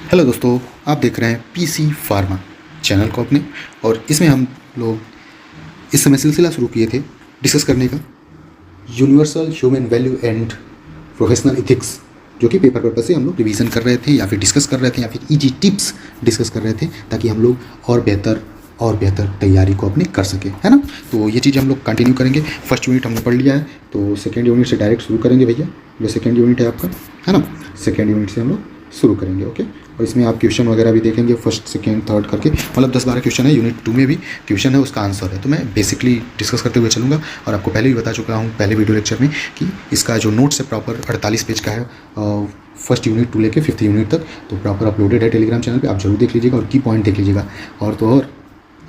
Hello दोस्तों, आप देख रहे हैं पीसी फार्मा चैनल को अपने। और इसमें हम लोग इस समय सिलसिला शुरू किए थे डिस्कस करने का universal human value and professional ethics, जो कि पेपर पर्पस से हम लोग रिवीजन कर रहे थे या फिर डिस्कस कर रहे थे या फिर ईजी टिप्स डिस्कस कर रहे थे, ताकि हम लोग और बेहतर तैयारी को अपनी कर सके, है ना। तो ये चीज़ हम लोग कंटिन्यू करेंगे। फर्स्ट यूनिट हमने पढ़ लिया है, तो सेकेंड यूनिट से डायरेक्ट शुरू करेंगे भैया। जो सेकेंड यूनिट है आपका, है ना, सेकेंड यूनिट से हम लोग शुरू करेंगे। ओके, और इसमें आप क्वेश्चन वगैरह भी देखेंगे, फर्स्ट सेकेंड थर्ड करके, मतलब 10-12 क्वेश्चन है। यूनिट 2 में भी क्वेश्चन है, उसका आंसर है। तो मैं बेसिकली डिस्कस करते हुए चलूँगा। और आपको पहले भी बता चुका हूँ पहले वीडियो लेक्चर में कि इसका जो नोट्स है प्रॉपर 48 पेज का है, फर्स्ट यूनिट 2 लेके 5th यूनिट तक, तो प्रॉपर अपलोडेड है टेलीग्राम चैनल पे, आप जरूर देख लीजिएगा और की पॉइंट देख लीजिएगा। और तो और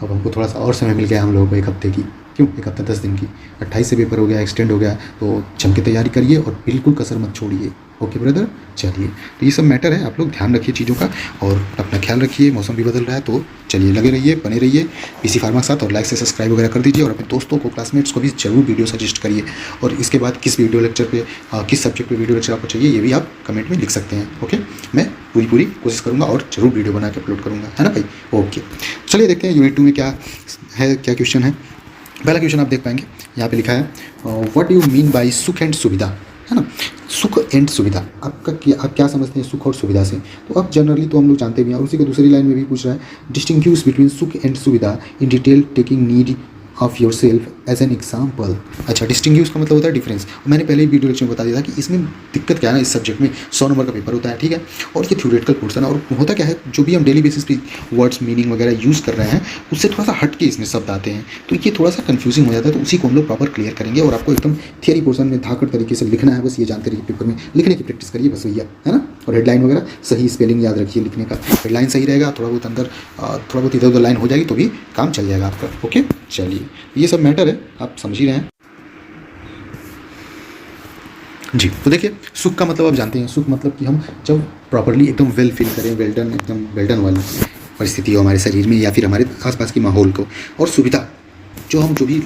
अब हमको थोड़ा सा और समय मिल गया हम लोगों को, एक हफ्ते की, क्यों एक हफ्ता 10 दिन की, 28 से पेपर हो गया, एक्सटेंड हो गया, तो जम के तैयारी करिए और बिल्कुल कसर मत छोड़िए। ओके ब्रदर, चलिए, तो ये सब मैटर है, आप लोग ध्यान रखिए चीज़ों का और अपना ख्याल रखिए। मौसम भी बदल रहा है, तो चलिए लगे रहिए, बने रहिए पीसी फार्मा के साथ, और लाइक से सब्सक्राइब वगैरह कर दीजिए और अपने दोस्तों को, क्लासमेट्स को भी जरूर वीडियो सजेस्ट करिए। और इसके बाद किस वीडियो लेक्चर पे, किस सब्जेक्ट पे वीडियो लेक्चर आपको चाहिए, ये भी आप कमेंट में लिख सकते हैं। ओके, मैं पूरी कोशिश करूँगा और जरूर वीडियो बना के अपलोड करूँगा, है ना भाई। ओके, चलिए देखते हैं यूनिट 2 में क्या है, क्या क्वेश्चन है। पहला क्वेश्चन आप देख पाएंगे, यहाँ पे लिखा है व्हाट यू मीन बाय सुख एंड सुविधा, है ना। सुख एंड सुविधा, आप क्या समझते हैं सुख और सुविधा से। तो अब जनरली तो हम लोग जानते भी हैं, और उसी को दूसरी लाइन में भी पूछ रहा है, distinguish between sukh and suvidha in detail taking need of yourself as an example. अच्छा, डिस्टिंग्विश का मतलब होता है डिफरेंस। मैंने पहले ही वीडियो लेक्चर में बता दिया था कि इसमें दिक्कत क्या है ना, इस सब्जेक्ट में 100 नंबर का पेपर होता है, ठीक है, और ये थ्योरेटिकल पोर्सन है। और होता क्या है, जो भी हम डेली बेसिस पे वर्ड्स मीनिंग वगैरह यूज़ कर रहे हैं, उससे थोड़ा सा हट के इसमें शब्द आते हैं, तो ये थोड़ा सा कन्फ्यूजिंग हो जाता है। तो उसी को हम लोग प्रॉपर क्लियर करेंगे और आपको एकदम थियरी पोर्सन में धाकड़ तरीके से लिखना है। बस ये जानते रहिए, पेपर में लिखने की प्रैक्टिस करिए, बस भैया, है ना। और हेडलाइन वगैरह सही स्पेलिंग याद रखिए लिखने का, हेडलाइन सही रहेगा, थोड़ा बहुत अंदर थोड़ा बहुत इधर उधर लाइन हो जाएगी तो भी काम चल जाएगा आपका। ओके, चलिए, ये सब मैटर है, आप समझ ही रहे हैं जी। तो देखिए, सुख का मतलब आप जानते हैं, सुख मतलब कि हम जब प्रॉपरली एकदम वेल फील करें, एकदम वेल डन वाली परिस्थिति हो हमारे शरीर में या फिर हमारे आसपास के माहौल को। और सुविधा, जो भी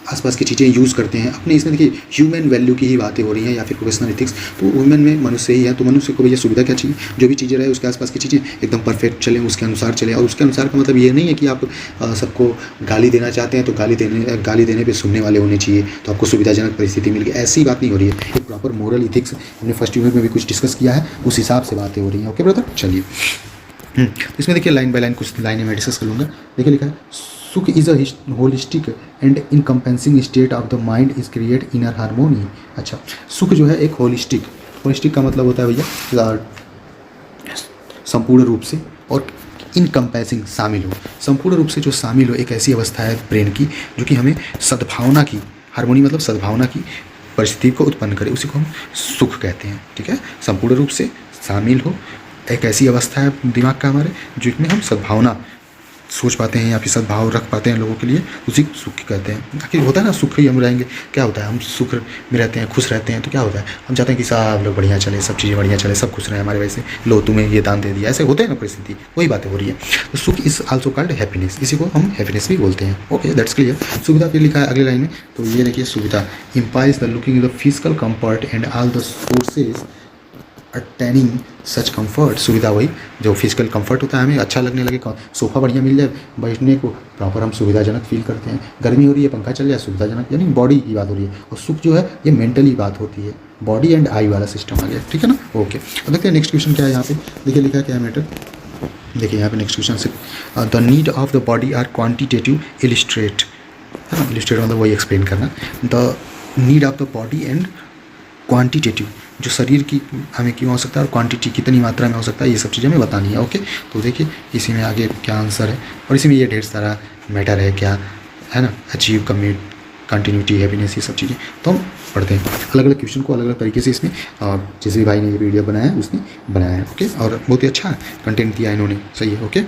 आसपास की चीज़ें यूज़ करते हैं अपने, इसमें देखिए ह्यूमन वैल्यू की ही बातें हो रही हैं या फिर प्रोफेशनल एथिक्स। तो ह्यूमन में मनुष्य ही है, तो मनुष्य को भैया सुविधा क्या चाहिए, जो भी चीज़ें रहे उसके आसपास की चीज़ें एकदम परफेक्ट चलें, उसके अनुसार चलें। और उसके अनुसार का मतलब ये नहीं है कि आप सबको गाली देना चाहते हैं तो गाली देने पर सुनने वाले होने चाहिए, तो आपको सुविधाजनक परिस्थिति मिल गई, ऐसी बात नहीं हो रही है। एक प्रॉपर मोरल इथिक्स हमने फर्स्ट यूनिट में भी कुछ डिस्कस किया है, उस हिसाब से बातें हो रही हैं। ओके ब्रदर, चलिए। तो इसमें देखिए लाइन बाय लाइन कुछ लाइनें मैं डिस्कस कर लूँगा। देखिए लिखा है, sukh is a holistic and encompassing state of the mind is create inner harmony. अच्छा, सुख जो है एक होलिस्टिक का मतलब होता है भैया संपूर्ण रूप से, और इनकम्पेंसिंग शामिल हो, संपूर्ण रूप से जो शामिल हो, एक ऐसी अवस्था है ब्रेन की जो कि हमें सद्भावना की, हारमोनी मतलब सद्भावना की परिस्थिति को उत्पन्न करे, उसी को हम सुख कहते हैं, ठीक है। संपूर्ण रूप से शामिल हो, एक ऐसी अवस्था है दिमाग का हमारे जिसमें हम सद्भावना सोच पाते हैं या फिर सद्भाव रख पाते हैं लोगों के लिए, उसी को सुख कहते हैं। आखिर होता है ना, सुख ही हम रहेंगे, क्या होता है, हम सुख में रहते हैं, खुश रहते हैं, तो क्या होता है, हम चाहते हैं कि सब लोग बढ़िया चले, सब चीज़ें बढ़िया चले, सब खुश रहे हमारे वजह से, लो तुम्हें ये दान दे दिया, ऐसे होते हैं ना परिस्थिति, वही बातें हो रही है। तो सुख इज आल्सो कॉल्ड हैप्पीनेस, इसी को हम हैप्पीनेस भी बोलते हैं। Okay, that's clear. सुविधा फिर लिखा है अगली लाइन में, तो ये देखिए, सुविधा implies the looking the physical comfort and all the sources attaining such comfort. सुविधा वही जो फिजिकल कंफर्ट होता है, हमें अच्छा लगने लगे, सोफ़ा बढ़िया मिल जाए बैठने को, प्रॉपर हम सुविधाजनक फील करते हैं। गर्मी हो रही है, पंखा चल जाए, सुविधाजनक, यानी बॉडी की बात हो रही है। और सुख जो है ये मेंटली बात होती है, बॉडी एंड आई वाला सिस्टम आ गया, ठीक है ना। ओके, अब देखते हैं नेक्स्ट क्वेश्चन क्या है। यहाँ पे देखिए लिखा है क्या है मैटर, देखिए यहाँ पे नेक्स्ट क्वेश्चन से, the need of the body are quantitative illustrate, है ना, इलिस्ट्रेट मतलब वही एक्सप्लेन करना, the need of the body and quantitative, जो शरीर की हमें क्यों हो सकता है और क्वांटिटी कितनी मात्रा में हो सकता है, ये सब चीज़ें हमें बतानी है। ओके, तो देखिए इसी में आगे क्या आंसर है, और इसी में ये ढेर सारा मैटर है, क्या है ना, अचीव, कमिट, कंटिन्यूटी, हैप्पीनेस, ये सब चीज़ें तो हम पढ़ते हैं। अलग अलग क्वेश्चन को अलग अलग तरीके से इसमें जिस भी भाई ने ये वीडियो बनाया है उसने बनाया है। ओके, और बहुत ही अच्छा कंटेंट दिया इन्होंने, सही है। ओके,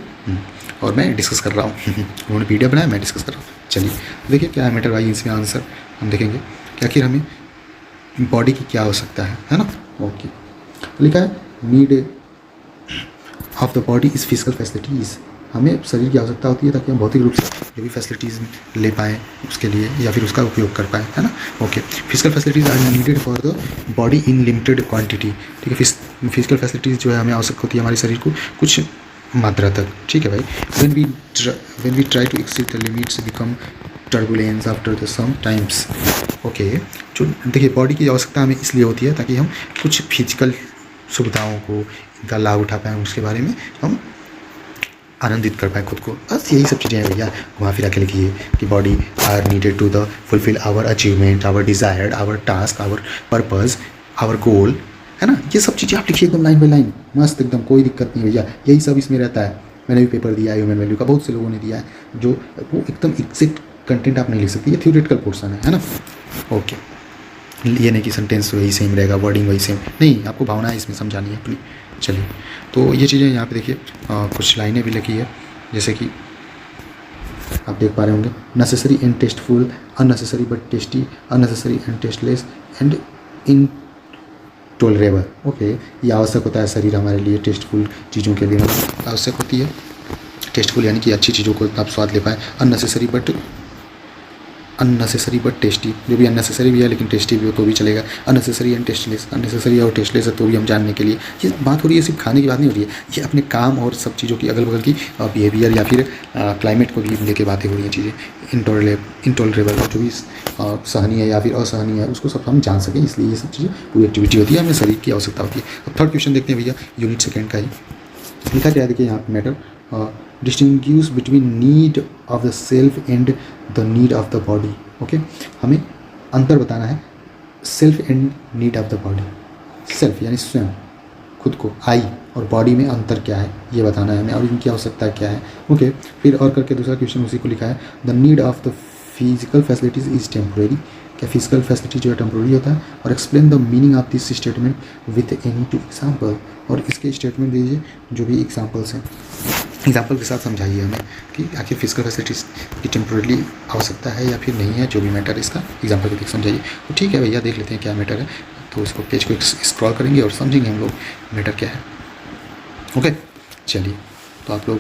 और मैं डिस्कस कर रहा हूँ उन्होंने वीडियो बनाया, मैं डिस्कस कर रहा हूँ। चलिए देखिए क्या है मैटर भाई, इसमें आंसर हम देखेंगे कि आखिर हमें बॉडी की क्या हो सकता है ना। ओके, लिखा है need of the body is physical facilities, हमें शरीर की आवश्यकता होती है ताकि हम भौतिक रूप से जो भी फैसिलिटीज़ ले पाएँ उसके लिए या फिर उसका उपयोग कर पाएँ, है ना। Okay, physical facilities are needed for the body in limited quantity, ठीक है। फिजिकल फैसिलिटीज़ जो है हमें आवश्यक होती है हमारे शरीर को कुछ मात्रा तक, ठीक है भाई। When we try to exceed the limits become turbulence after the some times. Okay, जो देखिए बॉडी की आवश्यकता हमें इसलिए होती है ताकि हम कुछ फिजिकल सुविधाओं को इनका लाभ उठा पाएँ, उसके बारे में हम आनंदित कर पाए खुद को। बस यही सब चीज़ें हैं भैया, घुमा फिरा के लिखिए कि body are needed to the fulfil our achievement, our desired, our task, our purpose, our goal, है ना। ये सब चीज़ें आप लिखिए एकदम लाइन बाई लाइन, मस्त एकदम, कोई दिक्कत नहीं भैया, यही सब इसमें रहता है। मैंने भी पेपर दिया है ह्यूमन वैल्यू का, बहुत से लोगों ने दिया है, जो वो एकदम एग्जैक्ट कंटेंट आप नहीं लिख सकते, ये थ्योरेटिकल पोर्सन है ना। ओके, ये नहीं कि सेंटेंस वही सेम रहेगा, वर्डिंग वही सेम, नहीं, आपको भावना इसमें समझानी है अपनी। चलिए, तो ये चीज़ें यहाँ पे देखिए कुछ लाइनें भी लिखी है, जैसे कि आप देख पा रहे होंगे, necessary and tasteful, unnecessary but tasty, unnecessary and tasteless and intolerable. Okay, ये आवश्यक होता है शरीर हमारे लिए, टेस्टफुल चीज़ों के लिए मतलब आवश्यक होती है। टेस्टफुल यानी कि अच्छी चीज़ों को आप स्वाद ले पाएँ, अननेसेसरी बट टेस्टी, जो भी अननेसेसरी भी है लेकिन टेस्टी भी हो तो भी चलेगा। अननेसेसरी एंड टेस्टलेस, अननेसेसरी और टेस्टलेस है तो भी हम जानने के लिए, ये बात हो रही है, सिर्फ खाने की बात नहीं हो रही है, ये अपने काम और सब चीज़ों की अगल बगल की बिहेवियर या फिर क्लाइमेट को भी लेके बातें हो रही हैं चीज़ें। इंटॉलरेबल जो भी सहनीय है या फिर असहनीय है उसको सब हम जान सकें, इसलिए ये सब चीज़ें पूरी एक्टिविटी होती है, हमें शरीर की आवश्यकता होती है। अब थर्ड क्वेश्चन देखते हैं भैया, यूनिट सेकेंड का ही लिखा क्या है, देखिए यहाँ पर matter distinguish between need of the self and the need of the body. Okay, हमें अंतर बताना है self and need of the body. Self यानी स्वयं, खुद को, आई, और बॉडी में अंतर क्या है ये बताना है हमें, और इनकी आवश्यकता क्या है। ओके, फिर और करके दूसरा क्वेश्चन उसी को लिखा है, the need of the physical facilities is temporary, क्या फिजिकल फैसिलिटी जो है टेम्प्रेरी होता है, और explain the meaning of this statement with any two example, और इसके स्टेटमेंट दीजिए जो भी एग्जाम्पल्स हैं, एग्जाम्पल के साथ समझाइए हमें कि आखिर फिजिकल फैसिलिटीज़ की टेम्प्रेरी आवश्यकता है या फिर नहीं है, जो भी मैटर इसका एग्जाम्पल को देख समझाइए। तो ठीक है भैया, देख लेते हैं क्या मैटर है, तो इसको पेज को स्क्रॉल करेंगे और समझेंगे हम लोग मैटर क्या है। ओके, चलिए, तो आप लोग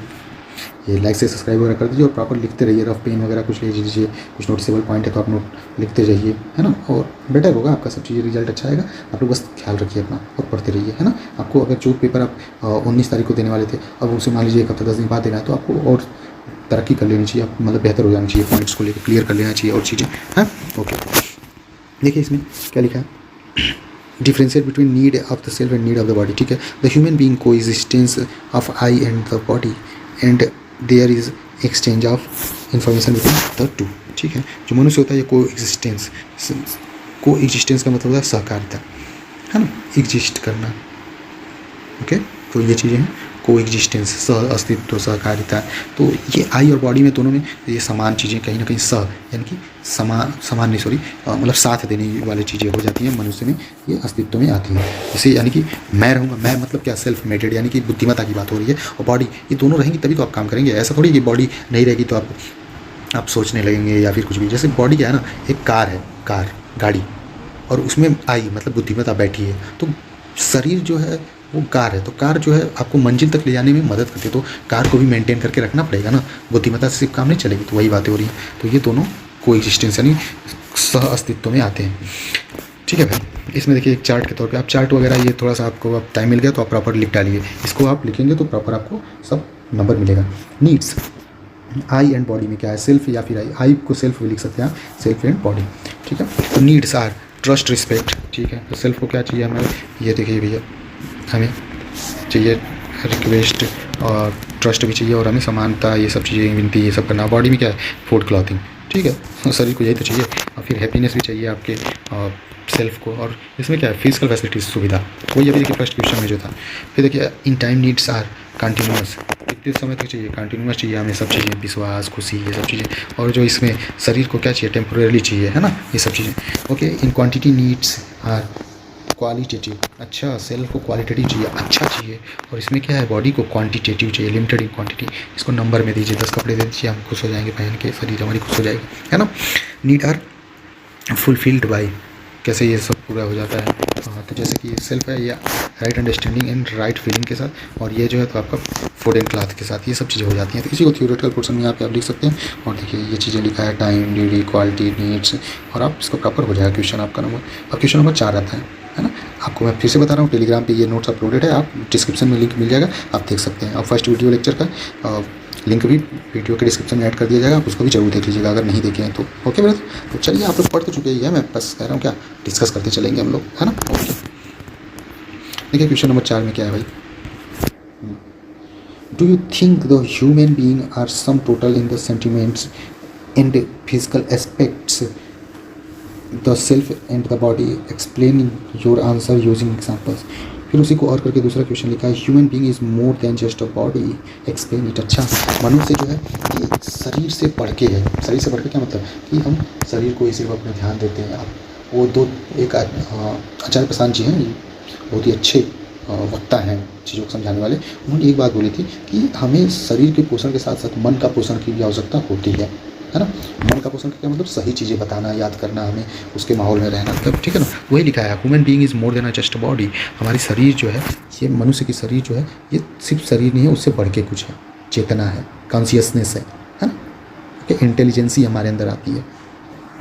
ये लाइक से सब्सक्राइब वगैरह कर दीजिए और प्रॉपर लिखते रहिए, रफ पेन वगैरह कुछ ले लीजिए, कुछ नोटिसेबल पॉइंट है तो आप नोट लिखते जाइए, है ना, और बेटर होगा आपका, सब चीज़ें रिजल्ट अच्छा आएगा। आप लोग बस ख्याल रखिए अपना और पढ़ते रहिए, है ना। आपको अगर जो पेपर आप 19 तारीख को देने वाले थे, अब उसे मान लीजिए 1 हफ्ता 10 दिन बाद देना है, तो आपको और तरक्की कर लेनी चाहिए, आप मतलब बेहतर हो जाना चाहिए, पॉइंट्स को लेकर क्लियर कर लेना चाहिए और चीज़ें, हैं। ओके, देखिए इसमें क्या लिखा है, differentiate between need of the self and need of the body. ठीक है, द ह्यूमन बीइंग को existence of I and the body and there is exchange of information between the two. ठीक है, जो मनुष्य होता है ये को एग्जिस्टेंस का मतलब होता है सहकारिता, है ना, एग्जिस्ट करना। ओके, तो ये चीज़ें हैं, को एग्जिस्टेंस, सह अस्तित्व, सहकारिता। तो ये आई और बॉडी में दोनों में ये समान चीज़ें कहीं ना कहीं सह यानी कि समान नहीं, सॉरी, मतलब साथ देने वाली चीज़ें हो जाती हैं मनुष्य में, ये अस्तित्व में आती हैं। जैसे यानी कि मैं रहूँगा, मैं मतलब क्या, सेल्फ मेडेड, यानी कि बुद्धिमत्ता की बात हो रही है, और बॉडी, ये दोनों रहेंगी तभी तो आप काम करेंगे। ऐसा थोड़ी कि बॉडी नहीं रहेगी तो आप सोचने लगेंगे या फिर कुछ भी। जैसे बॉडी क्या है ना, एक कार है, गाड़ी, और उसमें आई मतलब बुद्धिमत्ता बैठी है, तो शरीर जो है वो कार है, तो कार जो है आपको मंजिल तक ले जाने में मदद करती है, तो कार को भी मेंटेन करके रखना पड़ेगा ना, बुद्धिमत्ता से सिर्फ काम नहीं चलेगी। तो वही बातें हो रही हैं, तो ये दोनों को एग्जिस्टेंस यानी सह अस्तित्व में आते हैं। ठीक है भाई, इसमें देखिए एक चार्ट के तौर पे आप चार्ट वगैरह, ये थोड़ा सा आपको अब टाइम मिल गया तो आप प्रॉपर लिख डालिए, इसको आप लिखेंगे तो प्रॉपर आपको सब नंबर मिलेगा। नीड्स, आई एंड बॉडी में क्या है, सेल्फ या फिर आई को सेल्फ भी लिख सकते हैं आप, सेल्फ एंड बॉडी। ठीक है, तो नीड्स आर ट्रस्ट, रिस्पेक्ट। ठीक है, तो सेल्फ को क्या चाहिए हमें, ये देखिए भैया, हमें चाहिए रिक्वेस्ट और ट्रस्ट भी चाहिए, और हमें समानता, ये सब चीज़ें, विनती, ये सब करना। बॉडी में क्या है, फूड, क्लॉथिंग। ठीक है, शरीर को यही तो चाहिए, और फिर हैप्पीनेस भी चाहिए आपके सेल्फ को, और इसमें क्या है, फिजिकल फैसिलिटीज, सुविधा। वही अभी देखिए फर्स्ट क्वेश्चन में जो था। फिर देखिए in time needs are continuous, कितने समय तक चाहिए, कंटिन्यूअस चाहिए हमें सब चीज़ें, विश्वास, खुशी, ये सब चीज़ें। और जो इसमें शरीर को क्या चाहिए, टेम्पोरेरी चाहिए, है ना, ये सब चीज़ें। Okay, in quantity needs are qualitative, अच्छा, सेल्फ को क्वालिटेटिव चाहिए, अच्छा चाहिए, और इसमें क्या है, बॉडी को क्वांटिटेटिव चाहिए, लिमिटेड इन क्वांटिटी। इसको नंबर में दीजिए, 10 कपड़े दे दीजिए, हम खुश हो जाएंगे पहन के, शरीर हमारी खुश हो जाएगी, है ना। नीड आर फुलफिल्ड बाई, कैसे ये सब पूरा हो जाता है, तो जैसे कि सेल्फ है, या right understanding and right feeling के साथ, और ये जो है तो आपका फूड एंड क्लॉथ के साथ, ये सब चीज़ें हो जाती हैं। तो इसी को थ्योरेटिकल पोर्शन में आप लिख सकते हैं। और देखिए ये चीज़ें लिखा है, टाइम, ड्यूटी, क्वालिटी, नीड्स, और आप इसको प्रॉपर हो जाएगा क्वेश्चन आपका नंबर। अब क्वेश्चन नंबर 4 आता है, है ना। आपको मैं फिर से बता रहा हूँ, टेलीग्राम पे ये नोट्स अपलोडेड है, आप डिस्क्रिप्शन में लिंक मिल जाएगा, आप देख सकते हैं। और फर्स्ट वीडियो लेक्चर का लिंक भी वीडियो के डिस्क्रिप्शन में ऐड कर दिया जाएगा, आप उसको भी जरूर देख लीजिएगा अगर नहीं देखे हैं तो। ओके ब्रदर, तो चलिए आप लोग पढ़ तो चुके ही हैं, मैं बस कह रहा हूँ क्या डिस्कस करते चलेंगे हम लोग, है ना। ओके, देखिए क्वेश्चन नंबर 4 में क्या है भाई। Do you think the human being are sum total in the sentiments and physical aspects the self and the body, explaining your answer using examples. फिर उसी को और करके दूसरा क्वेश्चन लिखा है, human being is more than just a body, explain it. अच्छा, मनुष्य जो है ये शरीर से बढ़ के है। शरीर से बढ़ के क्या मतलब कि हम शरीर को इसी पर अपना ध्यान देते हैं। आप वो दो एक आचार्य प्रशांत जी हैं, बहुत ही अच्छे वक्ता हैं चीज़ों को समझाने वाले। उन्होंने एक बात बोली थी कि हमें शरीर के पोषण के साथ साथ मन का पोषण की भी आवश्यकता होती है ना। मन का पोषण का क्या मतलब, सही चीज़ें बताना, याद करना, हमें उसके माहौल में रहना, तब ठीक है ना। वही लिखा है, human being is more than a just body. हमारी शरीर जो है, ये मनुष्य की शरीर जो है, ये सिर्फ शरीर नहीं है, उससे बढ़ के कुछ है, चेतना है, कॉन्शियसनेस है ना। ओके, इंटेलिजेंसी हमारे अंदर आती है।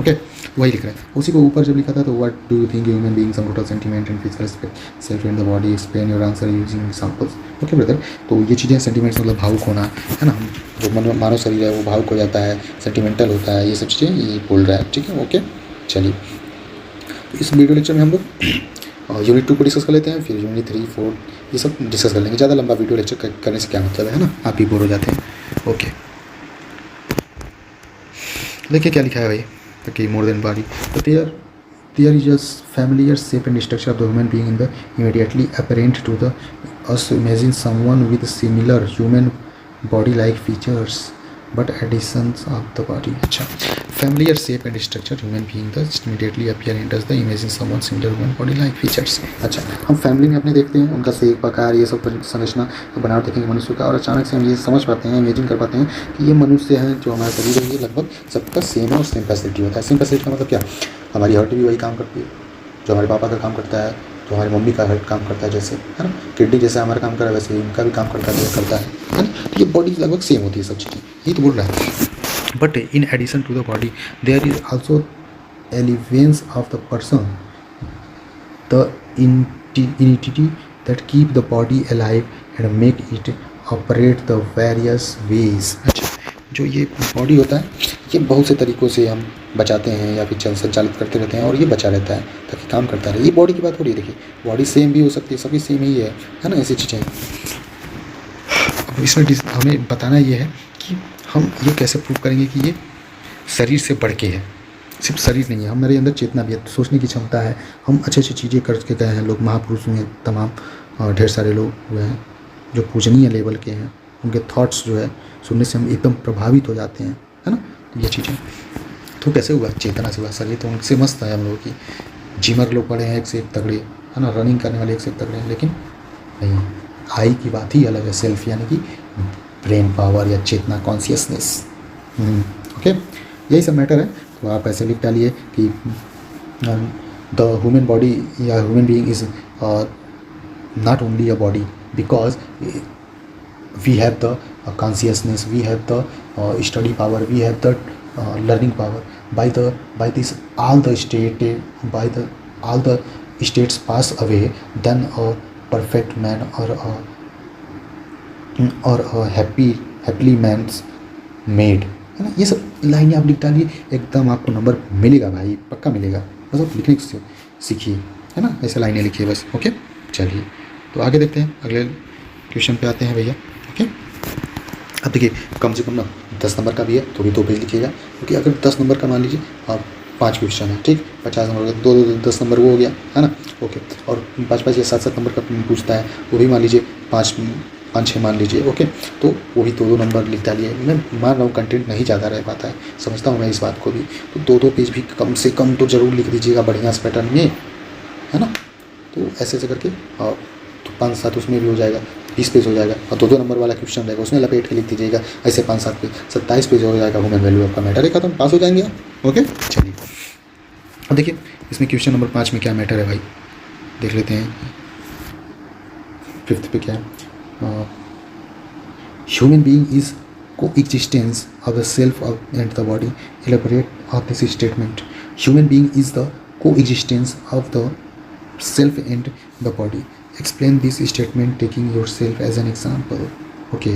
ओके, वही लिख रहा है। उसी को ऊपर जब लिखा था तो what do you think human being sum total sentiment and physical aspect self in the body, explain your answer using examples. Okay brother, तो ये चीज़ें सेंटिमेंट्स मतलब भावुक होना है ना। हम जो मानव शरीर है वो भावुक हो जाता है, सेंटिमेंटल होता है, ये सब चीज़ें ये बोल रहा है, ठीक है। ओके, चलिए इस वीडियो लेक्चर में हम लोग यूनिट 2 को डिस्कस कर लेते हैं, फिर यूनिट 3, 4 ये सब डिस्कस कर लेंगे। ज़्यादा लंबा वीडियो लेक्चर करने से क्या मतलब है ना, आप ही बोर हो जाते हैं। ओके, देखिए क्या लिखा है भाई, okay, more than body. But there is just familiar shape and structure of the human being in the immediately apparent to the us. Imagine someone with similar human body-like features, but additions of the body. अच्छा, familiar shape and structure human being the immediately apparent as the imagine someone similar human body-like features. अच्छा, हम family में अपने देखते हैं उनका shape, प्रकार, ये सब संरचना बनावट देखेंगे मनुष्य का, और अचानक से हम ये समझ पाते हैं, इमेजिन कर पाते हैं कि ये मनुष्य है, जो हमारा शरीर है, ये लगभग सबका सेम है और सेम फैसिलिटी होता है। सेम फैसिलिटी का मतलब क्या, हमारी हार्ट भी वही काम करती है जो हमारे पापा का काम करता है, जो हमारी मम्मी का हार्ट काम करता है, जैसे है ना। किडनी जैसे हमारा काम कर रहा है वैसे उनका भी काम करता है ना। ये बॉडी लगभग सेम होती है सब चीज़ें, यही तो बोल रहा है। But in addition to the body there is also relevance of the person, the entity that keep the body alive and make it operate the various ways. अच्छा, जो ये बॉडी होता है ये बहुत से तरीक़ों से हम बचाते हैं या फिर संचालित करते रहते हैं, और ये बचा रहता है ताकि काम करता रहे। ये बॉडी की बात हो रही है, देखिए बॉडी सेम भी हो सकती है, सभी सेम ही है ना, ऐसी चीज़ें। अब इसमें हमें बताना ये है कि हम ये कैसे प्रूव करेंगे कि ये शरीर से बढ़ के है, सिर्फ शरीर नहीं है, हमारे अंदर चेतना भी है, सोचने की क्षमता है, हम अच्छी अच्छी चीज़ें करके गए हैं। लोग महापुरुष हुए तमाम, ढेर सारे लोग हुए हैं जो पूजनीय लेवल के हैं, उनके थॉट्स जो है सुनने से हम एकदम प्रभावित हो जाते हैं, है ना। तो ये चीज़ें तो कैसे हुआ, चेतना से हुआ। शरीर तो उनसे मस्त है हम लोगों की, जिमर लोग पड़े हैं एक से एक तगड़े, है ना, रनिंग करने वाले एक से एक तगड़े हैं, लेकिन नहीं, आई की बात ही अलग है, सेल्फ यानी कि ब्रेन पावर या चेतना, कॉन्शियसनेस। ओके, यही सब मैटर है। तो आप ऐसे लिख डालिए कि द ह्यूमन बॉडी या human being is not only a body, because we have the consciousness, we have the study power, we have the learning power. By this all the states pass away, then a perfect man or a happily man's made, है ना। ये सब लाइनें आप लिख डालिए, एकदम आपको नंबर मिलेगा भाई, पक्का मिलेगा। बस आप लिखने से सीखिए, है ना, ऐसे लाइनें लिखिए बस। ओके, चलिए तो आगे देखते हैं, अगले क्वेश्चन पे आते हैं भैया। ओके, अब देखिए कम से कम ना 10 नंबर का भी है तो भी 2 पेज लिखिएगा, क्योंकि अगर 10 नंबर का मान लीजिए आप 5 क्वेश्चन है, ठीक, 50 नंबर का 2 10 नंबर वो हो गया, है ना। ओके, और 5 या 7 नंबर का पूछता है, वो भी मान लीजिए 5-6 मान लीजिए। ओके, तो वो भी 2 नंबर लिख डालिए। मैं मान रहा हूँ कंटेंट नहीं ज़्यादा रह पाता है, समझता हूँ मैं इस बात को भी, तो 2 पेज भी कम से कम तो ज़रूर लिख दीजिएगा बढ़िया से पैटर्न में, है ना। तो ऐसे ऐसे करके और तो 5-7 उसमें भी हो जाएगा, 20 पेज हो जाएगा, और 2 नंबर वाला क्वेश्चन रहेगा उसमें लपेट के लिख दीजिएगा, ऐसे 5-7 पेज, 27 पेज हो जाएगा ह्यूमन वैल्यू आपका मैटर है, खत्म, पास हो जाएंगे आप। ओके, चलिए अब देखिए इसमें क्वेश्चन नंबर 5 में क्या मैटर है भाई, देख लेते हैं। 5th पे क्या है, ह्यूमन बीइंग इज को existence of the self and the body, elaborate of this statement. Human being is the को existence of the self and the body, explain this statement taking yourself as an example. Okay,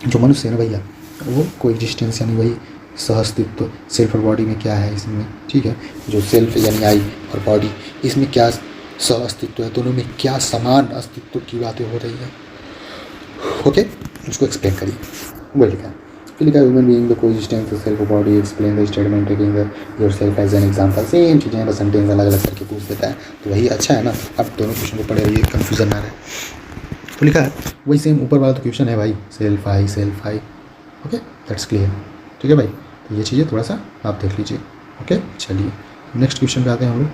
जो मनुष्य है ना भैया, वो कोई existence यानी वही सहअस्तित्व, सेल्फ और बॉडी में क्या है इसमें, ठीक है, जो सेल्फ यानी आई और बॉडी, इसमें क्या सहअस्तित्व है, दोनों में क्या समान अस्तित्व की बातें हो रही है। ओके, उसको एक्सप्लेन करिए। वही लिखा है, फिर लिखा है human being the coexistence of self body, explain the statement taking the yourself as an example. Same चीज़ें बस सेंटेंस अलग अलग करके पूछ देता है, तो वही अच्छा है ना। अब दोनों क्वेश्चन को पढ़े रहिए, कन्फ्यूजन ना रहे। तो लिखा है वही सेम ऊपर वाला तो क्वेश्चन है भाई, self I. Okay, that's clear, ठीक है भाई। तो ये चीज़ें थोड़ा सा आप देख लीजिए। ओके, चलिए नेक्स्ट क्वेश्चन पे आते हैं हम लोग।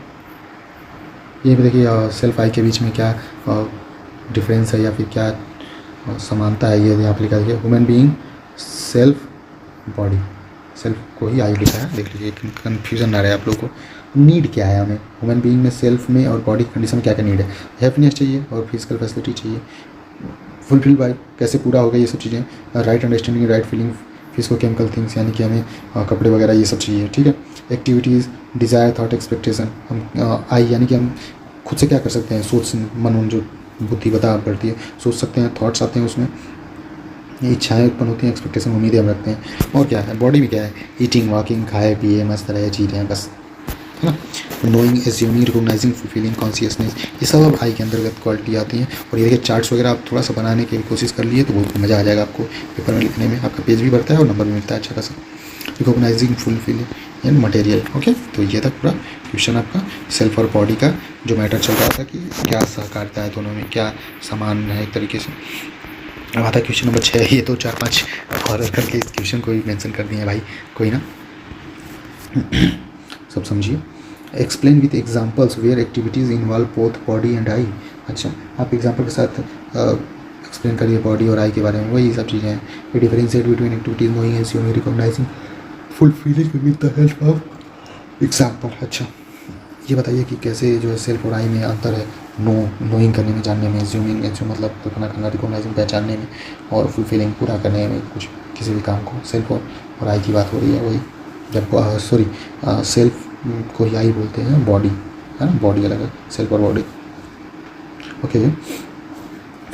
ये भी देखिए, सेल्फ आई के बीच में क्या डिफरेंस है या फिर क्या समानता है, ये यहाँ पर लिखा है human being self body, self को ही आई लिखा है, देख लीजिए, कन्फ्यूजन ना रहे आप लोगों को। नीड क्या है हमें, ह्यूमन बीइंग में सेल्फ में और बॉडी कंडीशन में क्या क्या नीड है, हैप्पीनेस चाहिए और फिजिकल फैसिलिटी चाहिए, फुलफिल बाय कैसे पूरा होगा ये सब चीज़ें, right understanding, right feeling, physico chemical things यानी कि हमें कपड़े वगैरह ये सब चाहिए, ठीक है। एक्टिविटीज़, डिज़ायर, थॉट, एक्सपेक्टेशन, हम आई यानी कि हम खुद से क्या कर सकते हैं, सोच, मन जो बुद्धि बता पड़ती है, सोच सकते हैं, थॉट्स आते हैं उसमें, इच्छाएं उत्पन्न होती हैं, एक्सपेक्टेशन उम्मीदें हम रखते हैं। और क्या है बॉडी में, क्या है ईटिंग, वॉकिंग, खाए पिए, मस्त रहे, जी रहे हैं, बस, है ना। Knowing, assuming, recognising, fulfilling, consciousness, ये सब अब आई के अंतर्गत क्वालिटी आती हैं। और ये देखिए चार्ट्स वगैरह आप थोड़ा सा बनाने की कोशिश कर लिए तो बहुत मज़ा आ जाएगा आपको पेपर में लिखने में, आपका पेज भी बढ़ता है और नंबर भी मिलता है अच्छा खासा। Recognising, fulfilling and material. Okay, तो ये था पूरा क्वेश्चन आपका सेल्फ और बॉडी का जो मैटर चल रहा था कि क्या सहकारिता है दोनों में, क्या समान है एक तरीके से। अब आता क्वेश्चन नंबर 6। ये तो 4-5 और करके इस क्वेश्चन को भी मेंशन कर दिए हैं भाई, कोई ना सब समझिए। Explain with examples where activities involve both body and I. अच्छा, आप एग्जांपल के साथ एक्सप्लेन करिए बॉडी और आई के बारे में, वही सब चीज़ें हैं। We differentiate between activities knowing, assuming, recognising, fulfilling with the help of example. अच्छा, ये बताइए कि कैसे जो है सेल्फ और आई में अंतर है, नोइंग करने में, जानने में, एज्यूमिंग मतलब कल्पना करना, रिकॉग्नाइजिंग पहचानने में, और फुलफिलिंग पूरा करने में कुछ किसी भी काम को। सेल्फ और आई की बात हो रही है, वही जब सेल्फ को ही आई बोलते हैं, बॉडी है ना, बॉडी अलग है, सेल्फ और बॉडी। ओके,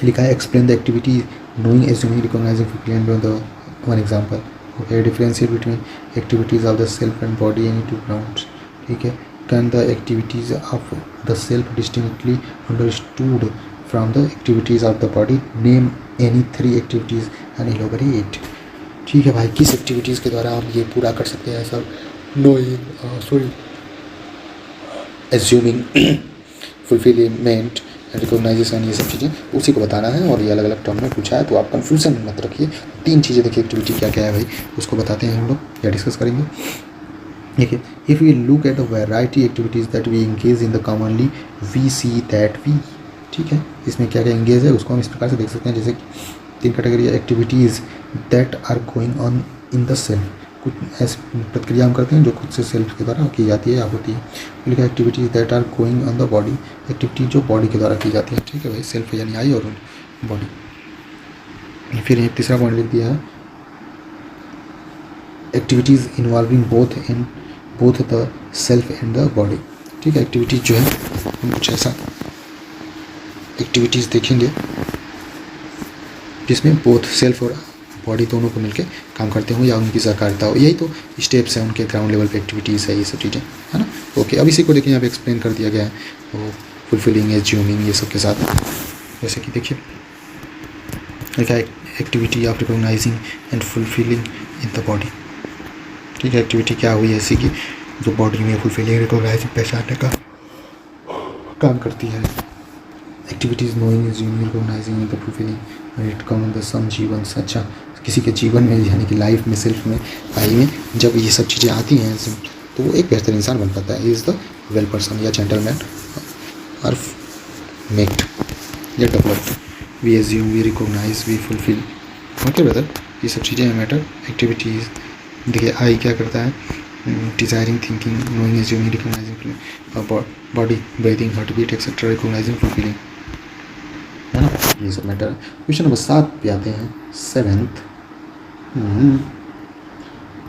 लिखा है explain the activity knowing, assuming, recognising, fulfilling the one example. Okay, differentiate between activities of the self and body any two grounds, ठीक है। Can the activities of the self distinctly understood from the activities of the body? Name any 3 activities and elaborate. ठीक है भाई, किस activities के द्वारा हम ये पूरा कर सकते हैं सब, नोइंग, एज्यूमिंग, फुलफिलमेंट, रिकॉग्नाइजेशन, ये सब चीज़ें उसी को बताना है। और ये अलग अलग टर्म में पूछा है, तो आप कन्फ्यूजन मत रखिए। 3 चीज़ें देखिए एक्टिविटी क्या क्या है भाई, उसको बताते हैं हम लोग या डिस्कस करेंगे। देखिए, if we look at a variety activities that we engage in the commonly we see that we, ठीक है, इसमें क्या क्या इंगेज है उसको हम इस प्रकार से देख सकते हैं। जैसे 3 category activities that are going on in the self, कुछ ऐसी प्रक्रिया हम करते हैं जो खुद से सेल्फ के द्वारा की जाती है या होती है। लिखा activities that are going on the body, activity जो बॉडी के द्वारा की जाती है, ठीक है भाई, सेल्फ यानी आई और बॉडी। फिर एक तीसरा पॉइंट लिख दिया है activities involving both the self and the body, ठीक है। एक्टिविटीज़ जो है हम कुछ ऐसा एक्टिविटीज़ देखेंगे जिसमें बोथ सेल्फ और बॉडी दोनों को मिलकर काम करते हो या उनकी सहकारिता हो, यही तो स्टेप्स हैं उनके ग्राउंड लेवल पे एक्टिविटीज़ है, ये सब चीज़ें, है ना। ओके, अब इसी को देखिए यहाँ पे एक्सप्लेन कर दिया गया है, तो फुलफिलिंग, एज्यूमिंग, ये सब के साथ। जैसे कि देखिए लिखा है activity of recognising and fulfilling in the body, ठीक है। एक्टिविटी क्या हुई ऐसी कि जो बॉडी में फुलफिलिंग, रिकॉग्नाइजिंग, पहचानने का काम करती है। Activities knowing, assuming, recognising in the fulfilling it come in the some जीवन से। अच्छा, किसी के जीवन में यानी कि लाइफ में, सेल्फ में, आई में जब ये सब चीज़ें आती हैं तो वो एक बेहतर इंसान बन पाता है। इज़ द वेल पर्सन या जेंटलमैन और मेक्ड या developed. We assume, we recognise, we fulfil. Okay brother, ये सब चीज़ें मैटर। एक्टिविटीज़ देखिए आई क्या करता है, desiring, thinking, knowing, assuming, recognising, body, breathing, heartbeat etcetera, recognising, fulfilling, है ना, ये सब मैटर। क्वेश्चन नंबर 7 पे आते हैं, 7th।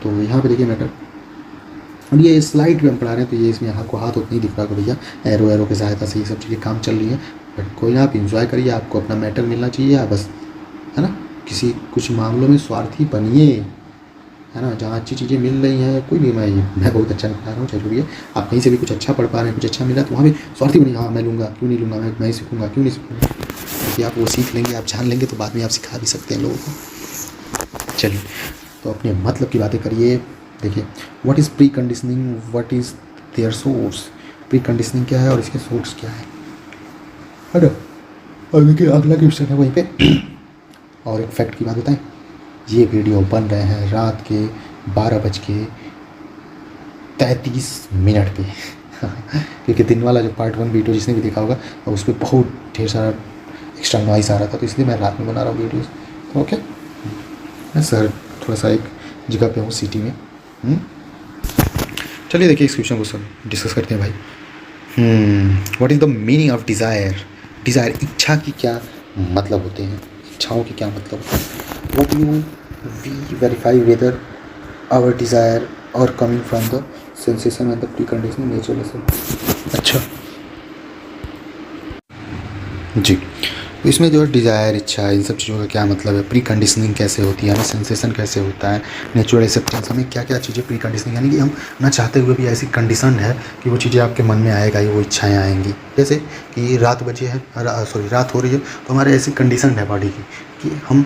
तो यहाँ पे देखिए मैटर और ये स्लाइड पे हम पढ़ा रहे हैं तो ये इसमें आपको हाथ उतना ही दिख रहा होगा भैया, एरो की सहायता से ये सब चीज़ें काम चल रही है। बट कोई ना, आप इंजॉय करिए, आपको अपना मैटर मिलना चाहिए, आप बस, है ना, किसी कुछ मामलों में स्वार्थी बनिए, है ना। जहाँ अच्छी चीज़ें मिल रही हैं, कोई भी, मैं बहुत अच्छा बता रहा हूँ, जरूरी है आप कहीं से भी कुछ अच्छा पढ़ पा रहे हैं, कुछ अच्छा मिला तो वहाँ भी स्वार्थी बनिए। हाँ मैं लूँगा, क्यों नहीं लूँगा, मैं सीखूँगा, क्यों नहीं सीखूँगा, क्योंकि आप वो सीख लेंगे, आप जान लेंगे तो बाद में आप सिखा भी सकते हैं लोगों को। चलिए, तो अपने मतलब की बातें करिए। देखिए, what is preconditioning, what is there source. Preconditioning क्या है और इसके सोर्स क्या है ना। और देखिए अगला क्वेश्चन है वहीं पे। और एक फैक्ट की बात बताएं, ये वीडियो बन रहे हैं रात के 12:33 पे क्योंकि दिन वाला जो पार्ट 1 वीडियो जिसने भी देखा होगा और उस पर बहुत ढेर सारा एक्स्ट्रा नॉइस आ रहा था, तो इसलिए मैं रात में बना रहा हूँ वीडियोज़। तो ओके, मैं सर थोड़ा सा एक जगह पे हूँ सिटी में। चलिए देखिए इस क्वेश्चन को सब डिस्कस करते हैं भाई। What is the meaning of desire. Desire, इच्छा की क्या मतलब होते हैं, इच्छाओं के क्या मतलब होते हैं। What you we verify whether our desire are coming from the sensation and the precondition natural. अच्छा जी, तो इसमें जो है डिज़ायर, इच्छा, इन सब चीज़ों का क्या मतलब है, प्री कंडीशनिंग कैसे होती है, हमें सेंसेशन कैसे होता है, नेचुरल एक्सेप्टेंस, हमें क्या क्या चीज़ें प्री कंडीशनिंग, यानी कि हम ना चाहते हुए भी ऐसी कंडीशन है कि वो चीज़ें आपके मन में आएगा, वो इच्छाएँ आएंगी। जैसे कि रात बजे है, रात हो रही है, तो हमारे ऐसी कंडीशन है बॉडी की कि हम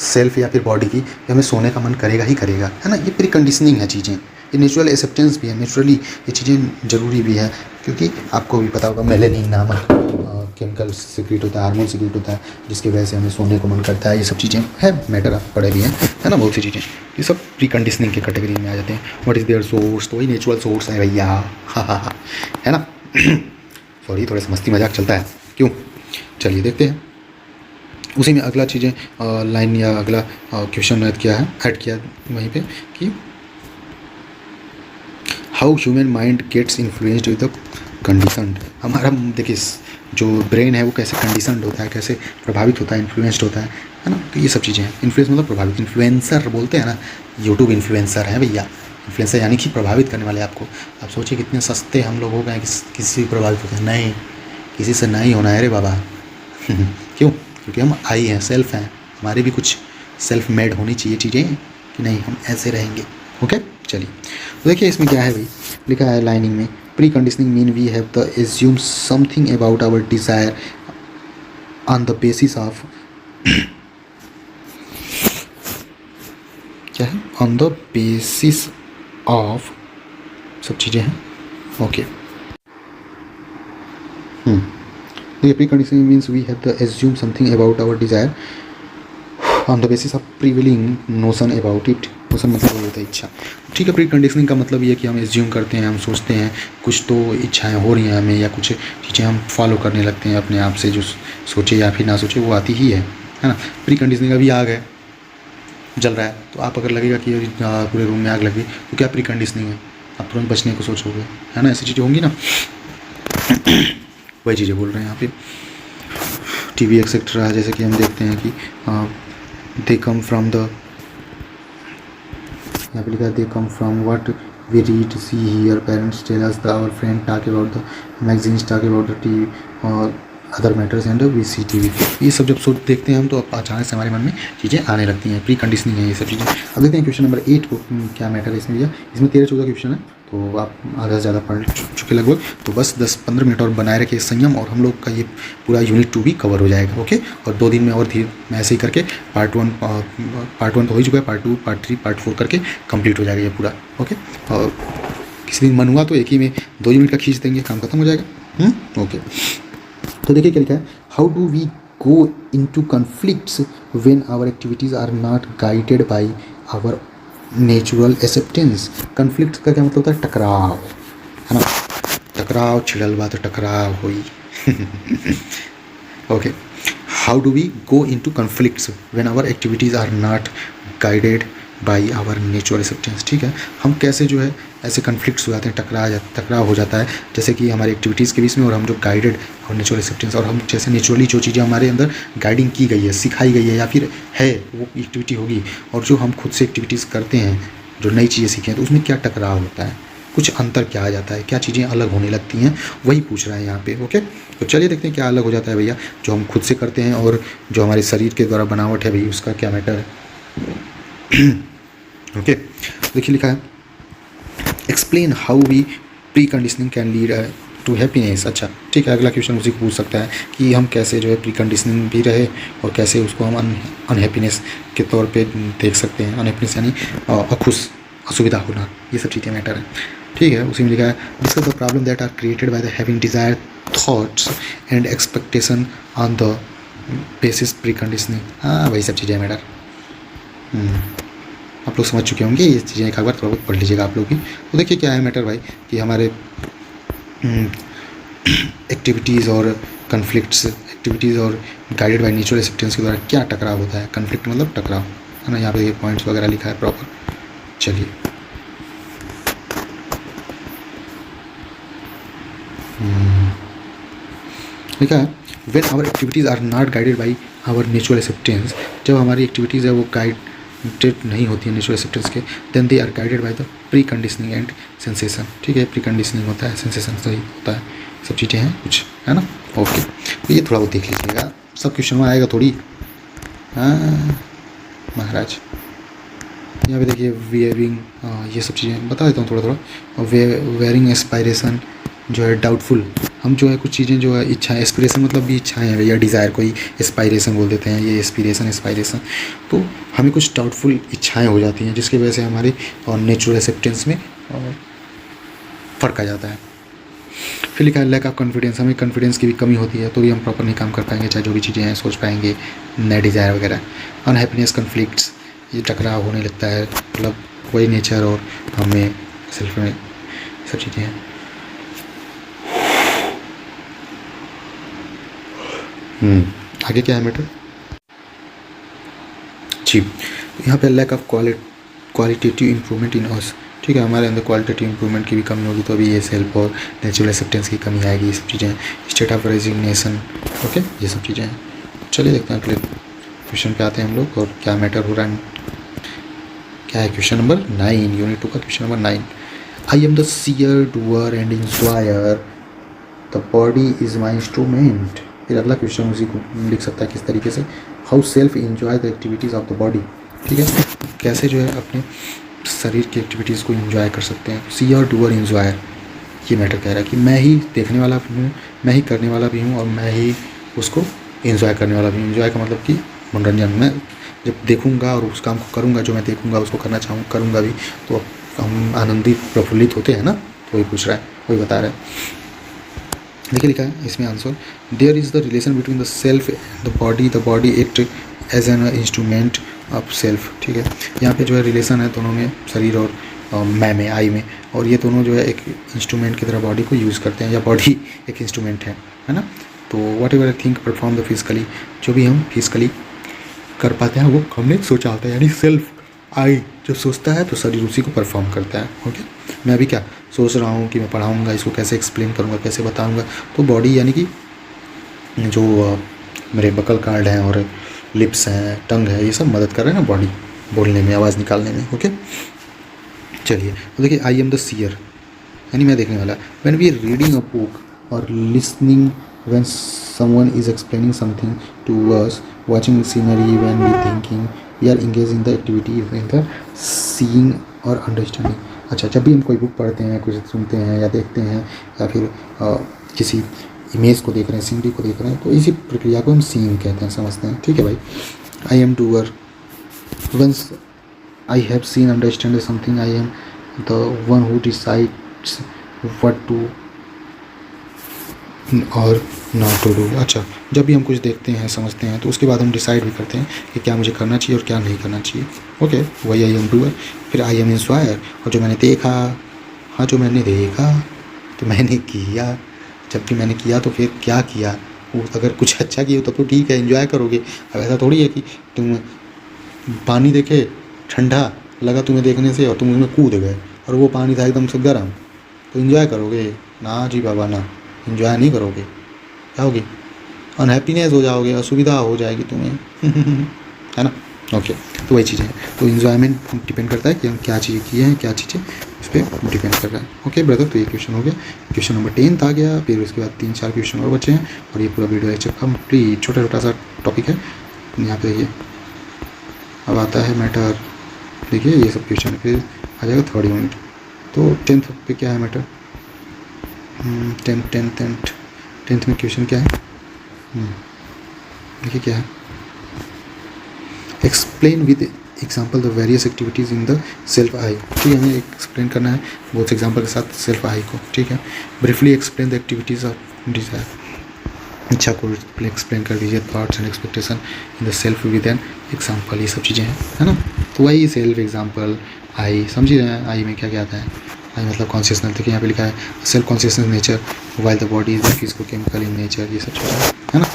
सेल्फ या फिर बॉडी की कि हमें सोने का मन करेगा ही करेगा, है ना। ये प्री कंडीशनिंग है चीज़ें, ये नेचुरल एक्सेप्टेंस भी है, नेचुरली ये चीज़ें ज़रूरी भी है। क्योंकि आपको भी पता होगा मेलेनिन नामक केमिकल सिक्रीट होता है, हार्मोन सिक्रीट होता है, जिसकी वजह से हमें सोने को मन करता है। ये सब चीज़ें है, मैटर आप पढ़े भी हैं, है ना, बहुत सी चीज़ें, ये सब प्री कंडीशनिंग के कैटेगरी में आ जाते हैं। व्हाट इज़ देयर सोर्स, तो वही नेचुरल सोर्स है भैया, हा, है ना। सॉरी, थोड़ा सा मस्ती मजाक चलता है, क्यों। चलिए देखते हैं, उसी में अगला चीज़ें लाइन या अगला क्वेश्चन ऐड किया वहीं पे कि how human mind gets influenced with the conditioned. हमारा देखिए जो ब्रेन है वो कैसे कंडीशनड होता है, कैसे प्रभावित होता है, इन्फ्लुएंस्ड होता है ना। तो ये सब चीज़ें हैं, इन्फ्लुएंस मतलब प्रभावित, इन्फ्लुएंसर बोलते हैं ना, यूट्यूब इन्फ्लुएंसर हैं भैया। इन्फ्लुएंसर यानी कि प्रभावित करने वाले आपको। आप सोचिए कितने सस्ते हम लोग हो गए कि किसी से प्रभावित होते हैं, नहीं, किसी से नहीं होना है रे बाबा। क्यों, क्योंकि हम आई हैं, सेल्फ हैं, हमारी भी कुछ सेल्फ मेड होनी चाहिए चीज़ें कि नहीं हम ऐसे रहेंगे। ओके, चलिए तो देखिए इसमें क्या है भाई, लिखा है लाइनिंग में, preconditioning mean we have the assume something about our desire on the basis of क्या है, ऑन द बेसिस ऑफ सब चीज़ें हैं। Okay, preconditioning means we have the assume something about our desire on the basis of prevailing notion about it. Notion मतलब वो होता है इच्छा, ठीक है। प्री कंडीशनिंग का मतलब ये है कि हम एज्यूम करते हैं, हम सोचते हैं कुछ तो इच्छाएं हो रही हैं हमें, या कुछ चीज़ें हम फॉलो करने लगते हैं अपने आप से, जो सोचे या फिर ना सोचे वो आती ही है ना। प्री कंडीशनिंग अभी आग है, जल रहा है, तो आप अगर लगेगा कि पूरे रूम में आग लगी तो क्या प्री कंडीशनिंग है, आप तुरंत बचने को सोचोगे, है ना। ऐसी चीज़ें होंगी ना, वही चीज़ें बोल रहे हैं यहाँ पे। टीवी एक्सेट्रा, जैसे कि हम देखते हैं कि दे कम फ्रॉम द, यहाँ पे लिखा है they come from what we read see here, parents tell us, the our friend talk about the magazines, talk about the TV और other matters and we see T V. ये सब जब सोच देखते हैं हम तो अचानक से हमारे मन में चीज़ें आने लगती हैं, प्री कंडीशनिंग है ये सब चीज़ें। अब देखते हैं क्वेश्चन नंबर 8 को क्या मैटर है इसमें भैया। इसमें 13-14 क्वेश्चन है, तो आप आधा से ज़्यादा पढ़ चुके लगभग, तो बस 10-15 मिनट और बनाए रखिए संयम, और हम लोग का ये पूरा यूनिट 2 भी कवर हो जाएगा। ओके, और 2 दिन में और धीरे मैं ऐसे ही करके पार्ट 1 तो हो ही चुका है, पार्ट 2, पार्ट 3, पार्ट 4 करके कंप्लीट हो जाएगा ये पूरा। ओके, और किसी दिन मन हुआ तो एक ही में 2 यूनिट का खींच देंगे, काम खत्म हो जाएगा। ओके, तो देखिए क्या लिखा है, how do we go into conflicts when our activities are not guided by our natural acceptance. Conflict का क्या मतलब होता है, टकराव, है ना। टकराव छिड़ल बा तो टकराव हुई। Okay, how do we go into conflicts when our activities are not guided by our natural acceptance. ठीक है, हम कैसे जो है ऐसे कन्फ्लिक्ट्स हो जाते हैं, टकराव हो जाता है, जैसे कि हमारी एक्टिविटीज़ के बीच में और हम जो गाइडेड और नेचुरल एक्सेप्टेंस, और हम जैसे नेचुरली जो चीज़ें हमारे अंदर गाइडिंग की गई है, सिखाई गई है या फिर है वो एक्टिविटी होगी, और जो हम खुद से एक्टिविटीज़ करते हैं, जो नई चीज़ें सीखे हैं, तो उसमें क्या टकराव होता है। कुछ अंतर क्या आ जाता है, क्या चीज़ें अलग होने लगती हैं, वही पूछ रहा है यहाँ पे। ओके, तो चलिए देखते हैं क्या अलग हो जाता है भैया, जो हम खुद से करते हैं और जो हमारे शरीर के द्वारा बनावट है भैया, उसका क्या मैटर है। ओके, देखिए लिखा है explain how we preconditioning can lead to happiness. अच्छा ठीक है, अगला क्वेश्चन उसी को पूछ सकता है कि हम कैसे जो है प्री कंडीशनिंग भी रहे और कैसे उसको हम अनहैप्पीनेस के तौर पे देख सकते हैं। अनहैप्पीनेस यानी अखुश, असुविधा होना, ये सब चीज़ें मैटर है। ठीक है, उसी में लिखा है discuss the problem that are created by the having desire thoughts and expectation on the basis preconditioning. हाँ वही सब चीज़ें मैटर। आप लोग समझ चुके होंगे ये चीज़ें, एक बार थोड़ा बहुत पढ़ लीजिएगा आप लोग भी। तो देखिए क्या है मैटर भाई कि हमारे एक्टिविटीज़ और कन्फ्लिक्ट्स, एक्टिविटीज़ और गाइडेड बाय नेचुरल एक्सेप्टेंस के द्वारा क्या टकराव होता है। कन्फ्लिक्ट मतलब टकराव है ना, यहाँ पे ये पॉइंट्स वगैरह लिखा है प्रॉपर। चलिए लिखा है when our activities are not guided by our natural acceptance, जब हमारी एक्टिविटीज़ है वो गाइडेड नहीं होती है नेचुरल एक्सेप्टेंस के, then they are guided by the pre conditioning and sensation. ठीक है, प्री कंडीशनिंग होता है, सेंसेशन सही होता है, सब चीज़ें हैं कुछ है ना। ओके, तो ये थोड़ा बहुत देख लीजिएगा, सब क्वेश्चन में आएगा थोड़ी। हाँ महाराज, यहाँ पे देखिए वेयरिंग, ये सब चीज़ें बता देता हूँ थोड़ा थोड़ा। वेयरिंग एस्पायरेशन जो है डाउटफुल, हम जो है कुछ चीज़ें जो है इच्छाएं, एस्पिरेशन मतलब भी इच्छाएं हैं भैया, डिज़ायर कोई एस्पायरेशन बोल देते हैं, ये एस्पिरेशन एस्पायरेशन। तो हमें कुछ डाउटफुल इच्छाएं हो जाती हैं जिसकी वजह से हमारी और नेचुरल एक्सेप्टेंस में फ़र्क आ जाता है। फिर लिखा है लैक ऑफ कॉन्फिडेंस, हमें कॉन्फिडेंस की भी कमी होती है तो भी हम प्रॉपर नहीं काम कर पाएंगे, चाहे जो भी चीज़ें हैं सोच पाएंगे, नए डिज़ायर वगैरह। अनहैप्पीनेस, कन्फ्लिक्ट्स, ये टकराव होने लगता है, मतलब वही नेचर और हमें सेल्फ में सब चीज़ें हैं। आगे क्या है मैटर जी, तो यहाँ पे lack of qualitative improvement in us. ठीक है, हमारे अंदर क्वालिटेटिव इम्प्रूवमेंट की भी कमी होगी तो अभी ये सेल्फ और नेचुरल एक्सेप्टेंस की कमी आएगी, ये सब चीज़ें हैं। स्टेट ऑफ रेजिग्नेशन, ओके, ये सब चीज़ें हैं। चलिए देखते हैं अगले क्वेश्चन पे आते हैं हम लोग और क्या मैटर हो रहा है। क्या है क्वेश्चन नंबर 9, यूनिट 2 का question number 9। I am the seer doer and enjoyer, the body is my instrument. फिर अगला क्वेश्चन उसी को लिख सकता है किस तरीके से, how self enjoy the activities of the body. ठीक है, कैसे जो है अपने शरीर की एक्टिविटीज़ को इंजॉय कर सकते हैं। सीयर डूअर इंजॉयर, ये मैटर कह रहा है कि मैं ही देखने वाला भी हूँ, मैं ही करने वाला भी हूँ और मैं ही उसको इंजॉय करने वाला भी हूँ। इंजॉय का मतलब कि मनोरंजन, मैं जब देखूँगा और उस काम को करूँगा, जो मैं देखूँगा उसको करना चाहूँ करूँगा भी, तो हम आनंदित प्रफुल्लित होते हैं ना, तो वही पूछ रहा है, वही बता रहा है। देखिए लिखा है इसमें answer, there is the relation between the self and the body act as an instrument of self. ठीक है, यहाँ पे जो है रिलेशन है दोनों में, शरीर और मैं में, आई में, और ये दोनों जो है एक इंस्ट्रूमेंट की तरह बॉडी को यूज़ करते हैं, या बॉडी एक इंस्ट्रूमेंट है ना। तो what ever I think perform the physically, जो भी हम फिजिकली कर पाते हैं वो हमने सोचा होता है, यानी सेल्फ आई जब सोचता है तो शरीर उसी को परफॉर्म करता है। ओके, मैं अभी क्या सोच रहा हूँ कि मैं पढ़ाऊँगा, इसको कैसे एक्सप्लेन करूँगा, कैसे बताऊँगा, तो बॉडी यानी कि जो मेरे बकल कार्ड हैं और लिप्स हैं, टंग है, ये सब मदद कर रहे हैं ना बॉडी बोलने में, आवाज़ निकालने में। ओके, चलिए तो देखिए आई एम द सीयर यानी मैं देखने वाला, when we reading a book और listening when someone is explaining something to us, watching scenery, when we thinking, we are engaged in the activity in the seeing और understanding। अच्छा, जब भी हम कोई बुक पढ़ते हैं, कुछ सुनते हैं या देखते हैं, या फिर किसी इमेज को देख रहे हैं, सीनरी को देख रहे हैं, तो इसी प्रक्रिया को हम सीइंग कहते हैं, समझते हैं। ठीक है भाई, I am doer, once I have seen understand something, I am the one who decides what to और नॉट टू डू। अच्छा, जब भी हम कुछ देखते हैं, समझते हैं, तो उसके बाद हम डिसाइड भी करते हैं कि क्या मुझे करना चाहिए और क्या नहीं करना चाहिए। ओके, वही आई एम डूअर। फिर आई एम इंस्पायर, और जो मैंने देखा, हाँ जो मैंने देखा तो मैंने किया, जब भी मैंने किया तो फिर क्या किया, वो अगर कुछ अच्छा किया तब तो ठीक है, एंजॉय करोगे। अब ऐसा थोड़ी है कि तुम पानी देखे, ठंडा लगा तुम्हें देखने से और तुम उसमें कूद गए और वो पानी था एकदम से गर्म, तो एंजॉय करोगे ना जी बाबा, ना एंजॉय नहीं करोगे, क्या होगी, अनहैप्पीनेस हो जाओगे, असुविधा हो जाएगी तुम्हें। है ना। ओके, तो वही चीज़ें हैं। तो इन्जॉयमेंट डिपेंड करता है कि हम क्या चीज़ें किए हैं, क्या चीज़ें उस पर डिपेंड कर रहा है। ओके ब्रदर, तो ये क्वेश्चन हो गया, क्वेश्चन नंबर 10 आ गया। फिर उसके बाद 3-4 क्वेश्चन और बचे हैं और ये पूरा वीडियो लेक्चर कंप्लीट। छोटा छोटा सा टॉपिक है यहाँ पे। देखिए अब आता है मैटर, देखिए ये सब क्वेश्चन फिर आ जाएगा थर्ड यूनिट। तो 10th पे क्या है मैटर, टेंथ में क्वेश्चन क्या है, देखिए क्या है, explain with example the various activities in the self I. ठीक है, हमें एक्सप्लेन करना है बहुत से एग्जाम्पल के साथ सेल्फ आई को। ठीक है, briefly explain the activities of desire. इच्छा को एक्सप्लेन कर दीजिए, thoughts and expectation in the self with an example, ये सब चीज़ें हैं, है ना। तो वही सेल्फ एग्जाम्पल आई, समझ रहे हैं आई में क्या क्या आता है। आई मतलब कॉन्शियसनेस, देखिए यहाँ पे लिखा है self consciousness nature while the body is physico chemical in nature, ये सब चीज़ें है ना।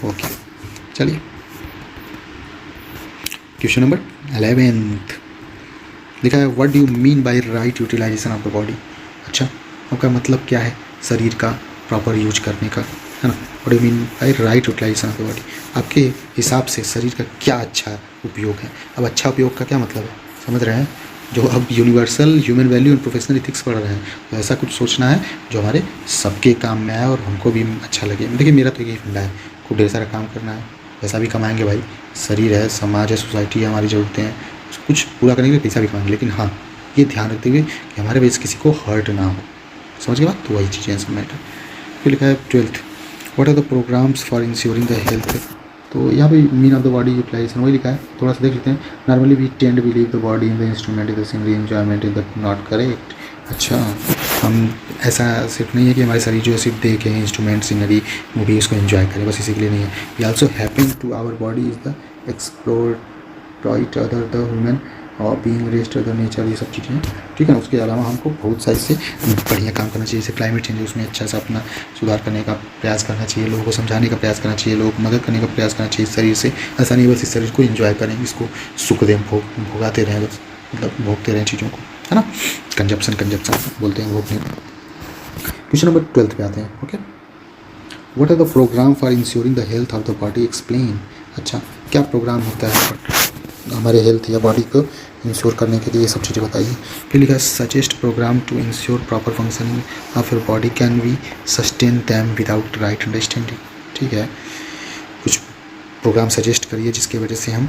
ओके चलिए क्वेश्चन नंबर 11 लिखा है what do you mean by right utilisation of the body. अच्छा, आपका मतलब क्या है शरीर का प्रॉपर यूज करने का, है ना। What do you mean by right utilisation of the body, आपके हिसाब से शरीर का क्या अच्छा उपयोग है। अब अच्छा उपयोग का क्या मतलब है, समझ रहे हैं। जो अब universal human value and professional ethics पढ़ रहे हैं, तो ऐसा कुछ सोचना है जो हमारे सबके काम में आए और हमको भी अच्छा लगे। देखिए मेरा तो यही फंडा है, खूब ढेर सारा काम करना है, पैसा भी कमाएंगे भाई, शरीर है, समाज है, सोसाइटी है, हमारी ज़रूरतें हैं, कुछ पूरा करने के लिए पैसा भी कमाएंगे, लेकिन हाँ ये ध्यान रखते हुए कि हमारे वजह से किसी को हर्ट ना हो, समझ गए बात। तो वही चीज़ें सब मैटर। फिर लिखा है 12th what are the programs for ensuring the health. तो यहाँ पे mean of the body utilization वही लिखा है, थोड़ा सा देख लेते हैं। Normally we tend believe the body in the instrument is the simply enjoyment is the not correct. अच्छा, हम ऐसा सिर्फ नहीं है कि हमारे शरीर जो है सिर्फ देखें इंस्ट्रूमेंट सीनरी मूवी उसको एंजॉय करें, बस इसी के लिए नहीं है। We also happen to our body is the exploit other the human और बीइंग रेस्ट अदर नेचर, ये सब चीज़ें ठीक है ना। उसके अलावा हमको बहुत सारी से बढ़िया काम करना चाहिए, जैसे क्लाइमेट चेंज है उसमें अच्छा सा अपना सुधार करने का प्रयास करना चाहिए, लोगों को समझाने का प्रयास करना चाहिए, लोगों को मदद करने का प्रयास करना चाहिए शरीर से। ऐसा नहीं बस इस शरीर को एंजॉय करें, इसको सुख दें, भोगाते रहें, बस मतलब भोगते रहें चीज़ों को, है ना। कंजप्शन बोलते हैं भोगने को। क्वेश्चन नंबर 12 पे आते हैं। Okay, what are the program for ensuring the health of the body explain. अच्छा, क्या प्रोग्राम होता है हमारे हेल्थ या बॉडी को इंश्योर करने के लिए, ये सब चीज़ें बताइए। फिर लिखा है suggest program to ensure proper functioning of your body can we sustain them without right understanding. ठीक है, कुछ प्रोग्राम सजेस्ट करिए जिसकी वजह से हम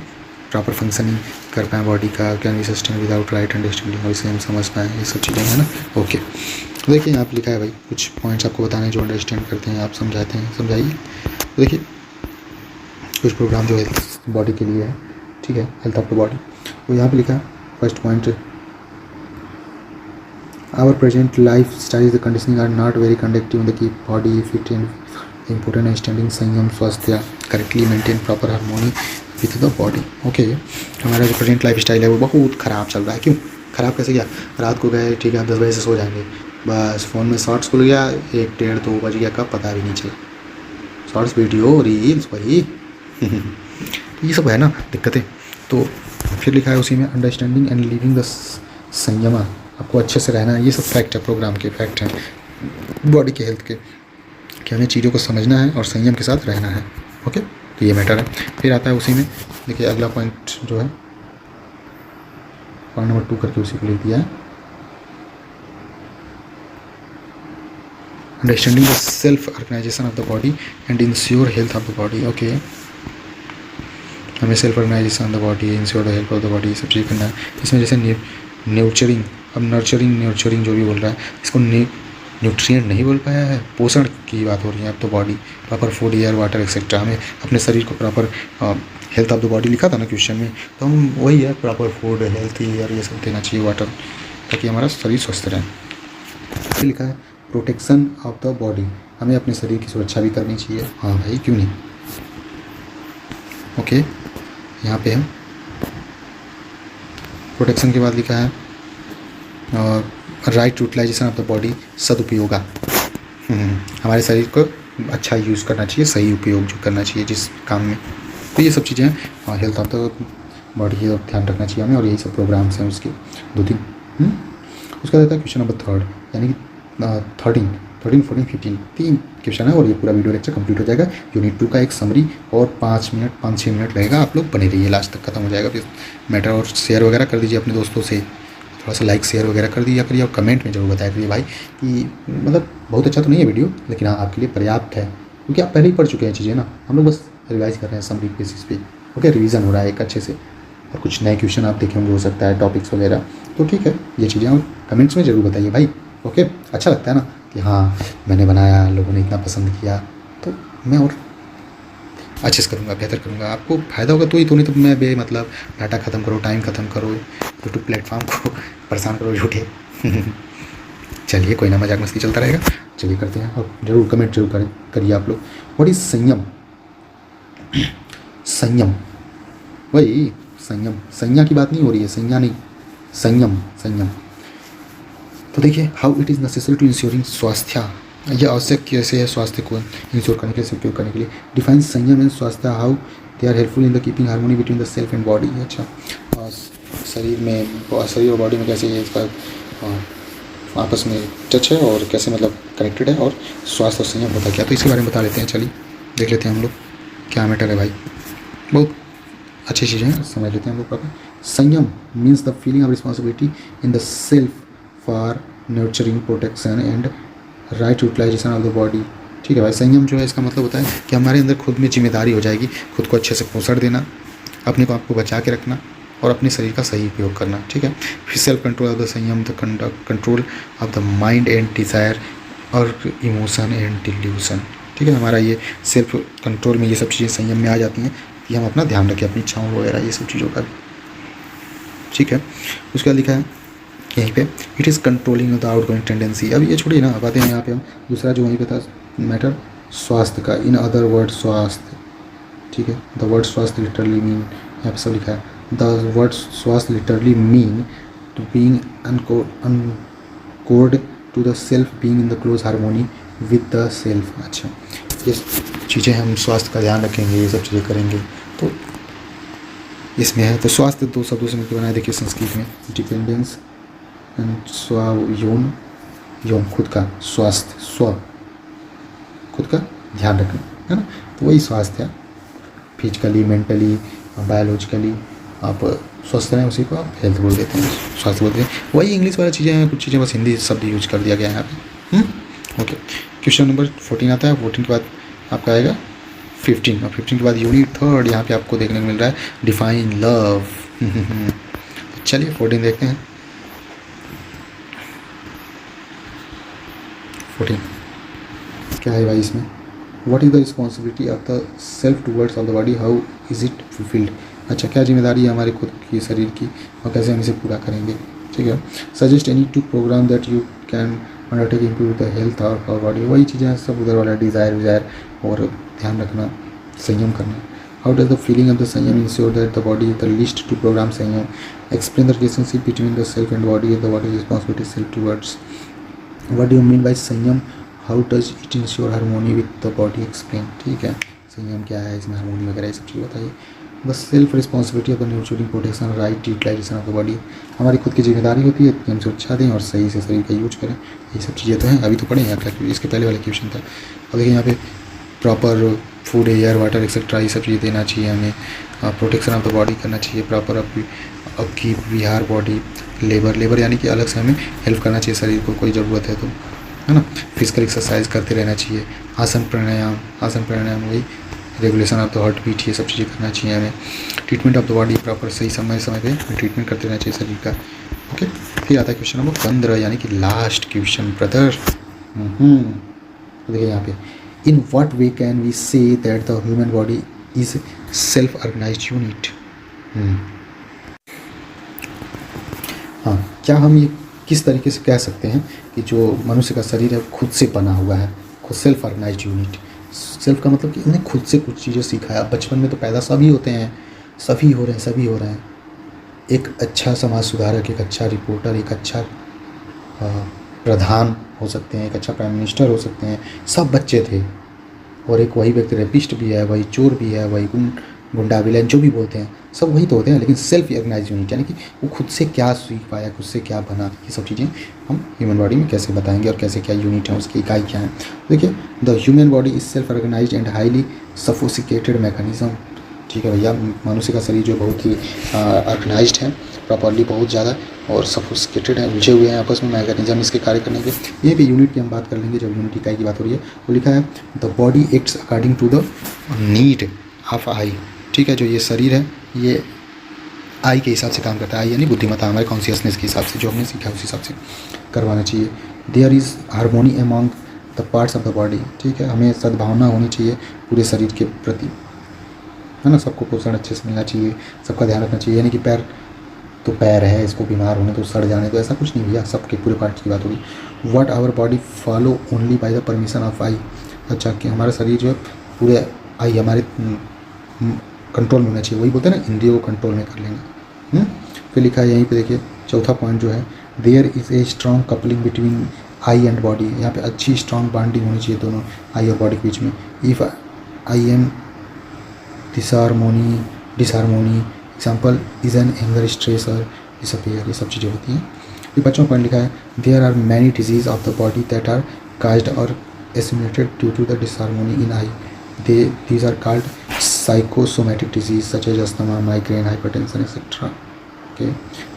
प्रॉपर फंक्शनिंग कर पाएँ बॉडी का, can we sustain without right understanding, और इसे हम समझ पाएँ, ये सब चीज़ें हैं ना। ओके, तो देखिए यहाँ पर लिखा है भाई कुछ पॉइंट्स आपको बताने जो अंडरस्टैंड करते हैं, आप समझाते हैं, समझाइए। तो देखिए कुछ प्रोग्राम जो हेल्थ बॉडी के लिए है, ठीक है, हेल्थ ऑफ द बॉडी। तो यहाँ पे लिखा है first point, our present life style the conditioning are not very conductive the keep body fit and important standing sanyam swasthya correctly maintain proper harmony with the body. Okay, हमारा जो present life style है वो बहुत ख़राब चल रहा है। क्यों ख़राब, कैसे क्या, रात को गए ठीक है 10 बजे से सो जाएंगे, बस फ़ोन में शॉर्ट्स खुल गया, 1, 1:30, 2 बज गया, कब पता भी नहीं चला, शॉर्ट्स वीडियो रील्स वही ये सब है ना दिक्कतें। तो फिर लिखा है उसी में अंडरस्टैंडिंग एंड लिविंग द संयमा, आपको अच्छे से रहना है, ये सब फैक्ट है, प्रोग्राम के फैक्ट हैं बॉडी के हेल्थ के, कि हमें चीज़ों को समझना है और संयम के साथ रहना है। ओके, तो ये मैटर है। फिर आता है उसी में, देखिए अगला पॉइंट जो है पॉइंट नंबर 2 करके उसी को लिख दिया है, understanding the self organisation of the body and ensure health of the body. Okay, हमें self organisation of the body, ensure the health of the body, सब चीज़ करना है। इसमें जैसे न्यूचरिंग, अब नर्चरिंग जो भी बोल रहा है, इसको न्यूट्रिएंट नहीं बोल पाया है, पोषण की बात हो रही है अब तो। Body proper food, air, water etcetera, हमें अपने शरीर को proper health of the body लिखा था ना क्वेश्चन में, तो हम वही है प्रॉपर फूड, हेल्थ, एयर, ये सब देना चाहिए, वाटर, ताकि हमारा शरीर स्वस्थ रहे। फिर लिखा है प्रोटेक्शन ऑफ द बॉडी, हमें अपने शरीर की सुरक्षा भी करनी चाहिए। हाँ भाई, क्यों नहीं। ओके, यहाँ पे हम प्रोटेक्शन के बाद लिखा है right utilisation of the body, सदुपयोगा, हमारे शरीर को अच्छा यूज़ करना चाहिए, सही उपयोग जो करना चाहिए जिस काम में। तो ये सब चीज़ें हैं हेल्थ ऑफ द बॉडी, और ध्यान रखना चाहिए हमें, और यही सब प्रोग्राम्स हैं उसके 2-3। उसका रहता है क्वेश्चन नंबर 3, यानी कि 13 13, 14, 15 3 क्वेश्चन है और ये पूरा वीडियो लेक्चर कंप्लीट हो जाएगा। यूनिट 2 का एक समरी और 5-6 मिनट लगेगा, आप लोग बने रहिए, लास्ट तक खत्म हो जाएगा फिर मैटर। और शेयर वगैरह कर दीजिए अपने दोस्तों से, थोड़ा सा लाइक शेयर वगैरह कर दिया करिए और कमेंट में जरूर बताया करिए भाई कि मतलब बहुत अच्छा तो नहीं है वीडियो, लेकिन हाँ आपके लिए पर्याप्त है, क्योंकि आप पहले ही पढ़ चुके हैं चीज़ें ना, हम लोग बस रिवाइज कर रहे हैं समरी बेसिस पे। ओके, रिवीजन हो रहा है एक अच्छे से, और कुछ नए क्वेश्चन आप देखे होंगे हो सकता है, टॉपिक्स वगैरह, तो ठीक है ये चीज़ें और कमेंट्स में ज़रूर बताइए भाई। ओके, अच्छा लगता है ना कि हाँ मैंने बनाया, लोगों ने इतना पसंद किया, तो मैं और अच्छे से करूँगा, बेहतर करूँगा, आपको फ़ायदा होगा तो ही, तो नहीं तो मैं मतलब डाटा ख़त्म करो, टाइम ख़त्म करो, यूट्यूब प्लेटफॉर्म को परेशान करो झूठे। चलिए कोई ना, मजाक मस्ती चलता रहेगा। चलिए करते हैं, और ज़रूर कमेंट जरूर करिए आप लोग। व्हाट इज़ संयम? संयम, वही संयम, संज्ञा की बात नहीं हो रही है, संज्ञा नहीं, संयम, संयम। तो देखिए, how it is necessary to ensuring swasthya, यह आवश्यक कैसे है स्वास्थ्य को इंश्योर करने के लिए, उपयोग करने के लिए। Define sanyam and swasthya, how they are helpful in the keeping harmony between the self and body. अच्छा, शरीर में, शरीर और बॉडी में कैसे ये इसका आपस में टच है और कैसे मतलब कनेक्टेड है, और स्वास्थ्य और संयम होता क्या, तो इसके बारे में बता लेते हैं। चलिए देख लेते हैं हम लोग क्या मैटर है भाई, बहुत अच्छी चीज़ें हैं, समझ लेते हैं हम लोग proper. Sanyam means the feeling of responsibility in the self for nurturing, protection and right utilisation of the body. ठीक है भाई, संयम जो है इसका मतलब होता है कि हमारे अंदर खुद में जिम्मेदारी हो जाएगी, खुद को अच्छे से पोषण देना, अपने को आपको बचा के रखना और अपने शरीर का सही उपयोग करना। ठीक है, फिर सेल्फ कंट्रोल ऑफ द संयम, the control of the mind and desire और इमोशन एंड डिल्यूशन। ठीक है, हमारा ये सेल्फ कंट्रोल में ये सब चीज़ें संयम में आ जाती हैं कि हम अपना ध्यान रखें, अपनी इच्छाओं वगैरह ये सब चीज़ों का। ठीक है, उसके बाद लिखा है यहीं पे, it is controlling the outgoing tendency. अब ये छोड़िए ना, अब आते हैं यहाँ पे हम दूसरा जो वहीं पे था मैटर, स्वास्थ्य का, इन अदर वर्ड स्वास्थ्य। ठीक है, the word swasthya literally mean, यहाँ पे सब लिखा है, the word swasthya literally mean to being anchored to the self, being in the close harmony with the self. अच्छा, ये चीज़ें हम स्वास्थ्य का ध्यान रखेंगे, ये सब चीज़ें करेंगे तो इसमें है। तो स्वास्थ्य दो शब्दों से मिलकर बनाया, देखिए संस्कृत में डिपेंडेंस एंड यौन, यौन खुद का, स्वास्थ्य स्व खुद का ध्यान रखना है ना, तो वही स्वास्थ्य है। फिजिकली, मेंटली, बायोलॉजिकली आप स्वस्थ रहें, उसी को आप हेल्थ बोल देते हैं, स्वास्थ्य बोलते हैं। वही इंग्लिश वाली चीज़ें हैं, कुछ चीज़ें बस हिंदी शब्द यूज कर दिया गया है यहाँ पे। ओके, क्वेश्चन नंबर 14 आता है, 14 के बाद आपका आएगा 15, और 15 के बाद यूनिट 3 यहाँ पे आपको देखने को मिल रहा है, डिफाइन लव। चलिए 14 देखते हैं। 14 क्या है भाई इसमें, what is the responsibility of the self towards of the body, how is it fulfilled. अच्छा, क्या जिम्मेदारी है हमारे खुद की शरीर की और कैसे हम इसे पूरा करेंगे। ठीक है, suggest any two program that you can undertake improve the health of our body, वही चीज़ें हैं सब उधर वाला, डिज़ायर विज़ायर और ध्यान रखना, संयम करना। How does the feeling of the sanyam ensure that the body is the list to program sanyam, explain the relationship between the self and body, the body responsibility self towards, what do you mean by sanyam, how does it ensure harmony with the body, explain. ठीक है, संयम क्या है, इसमें harmony वगैरह ये सब चीज़ बताइए। The self responsibility of the nutrition protection right utilisation of the body, हमारी खुद की जिम्मेदारी होती है कि हम सुरक्षा दें और सही से शरीर का यूज करें, ये सब चीज़ें तो हैं, अभी तो पढ़े हैं क्या, इसके पहले वाले क्वेश्चन था। और देखिए यहाँ पे proper food, air, water etcetera ये सब चीज़ें देना चाहिए हमें, प्रोटेक्शन ऑफ द बॉडी करना चाहिए, प्रॉपर अपकी विहार बॉडी, लेबर यानी कि अलग से हमें हेल्प करना चाहिए शरीर को, कोई ज़रूरत है तो, है ना। फिजिकल एक्सरसाइज करते रहना चाहिए, आसन प्राणायाम वही, regulation of the heart beat, ये सब चीज़ें करना चाहिए हमें। Treatment of the body, proper सही समय पे ट्रीटमेंट करते रहना चाहिए शरीर का। ओके, फिर आता है क्वेश्चन नंबर 15 यानी कि लास्ट क्वेश्चन ब्रदर। देखिए यहाँ पे, in what way can we say that the human body is self organized unit. हाँ, क्या हम ये किस तरीके से कह सकते हैं कि जो मनुष्य का शरीर है खुद से बना हुआ है, खुद सेल्फ ऑर्गेनाइज्ड यूनिट। सेल्फ का मतलब कि उन्हें खुद से कुछ चीज़ें सीखा है। अब बचपन में तो पैदा सभी होते हैं, सभी हो रहे हैं। एक अच्छा समाज सुधारक, एक अच्छा रिपोर्टर, एक अच्छा प्रधान हो सकते हैं, एक अच्छा प्राइम मिनिस्टर हो सकते हैं, सब बच्चे थे। और एक वही व्यक्ति रेपिस्ट भी है, वही चोर भी है, वही गुंडा, विलेन, जो भी बोलते हैं सब वही तो होते हैं, लेकिन सेल्फ ऑर्गेनाइज यूनिट यानी कि वो खुद से क्या सीख पाया, खुद से क्या बना, ये सब चीज़ें हम ह्यूमन बॉडी में कैसे बताएंगे और कैसे क्या यूनिट है, उसकी इकाई क्या है। देखिए, the human body is self organised and highly sophisticated mechanism. ठीक है भैया, मनुष्य का शरीर जो बहुत ही ऑर्गेनाइज्ड है, प्रॉपरली बहुत ज़्यादा, और सफोसिकेटेड है, उलझे हुए हैं आपस में मैकेनिज्म इसके कार्य करने के। ये भी यूनिट की हम बात कर लेंगे जब यूनिट इकाई की बात हो रही है। वो लिखा है the body acts according to the need of I. ठीक है, जो ये शरीर है ये आई के हिसाब से काम करता है। आई यानी बुद्धिमत्ता, हमारे कॉन्शियसनेस के हिसाब से, जो हमने सीखा है उस हिसाब से करवाना चाहिए। There is harmony among the parts of the body. ठीक है, हमें सद्भावना होनी चाहिए पूरे शरीर के प्रति, है ना। सबको पोषण अच्छे से मिलना चाहिए, सबका ध्यान रखना चाहिए। यानी कि पैर तो पैर है, इसको बीमार होने तो सड़ जाने तो ऐसा कुछ नहीं भैया, सबके पूरे पार्ट्स की बात होगी। What our body follow only by the permission of I. अच्छा, कि हमारा शरीर जो है पूरे आई हमारे कंट्रोल में होना चाहिए, वही बोलते हैं ना, इंद्रियों को कंट्रोल में कर लेंगे। फिर लिखा है यहीं पे देखिए, चौथा पॉइंट जो है, there is a strong coupling between I and body. यहाँ पे अच्छी स्ट्रॉन्ग बॉन्डिंग होनी चाहिए दोनों आई और बॉडी के बीच में। If I am disharmony example is an anger stressor disappear, ये सब चीज़ें होती हैं। ये बच्चों पॉइंट लिखा है, there are many disease of the body that are caused और accumulated due to the disharmony in I. these are called psychosomatic disease such as asthma, migraine, hypertension, etc. Okay.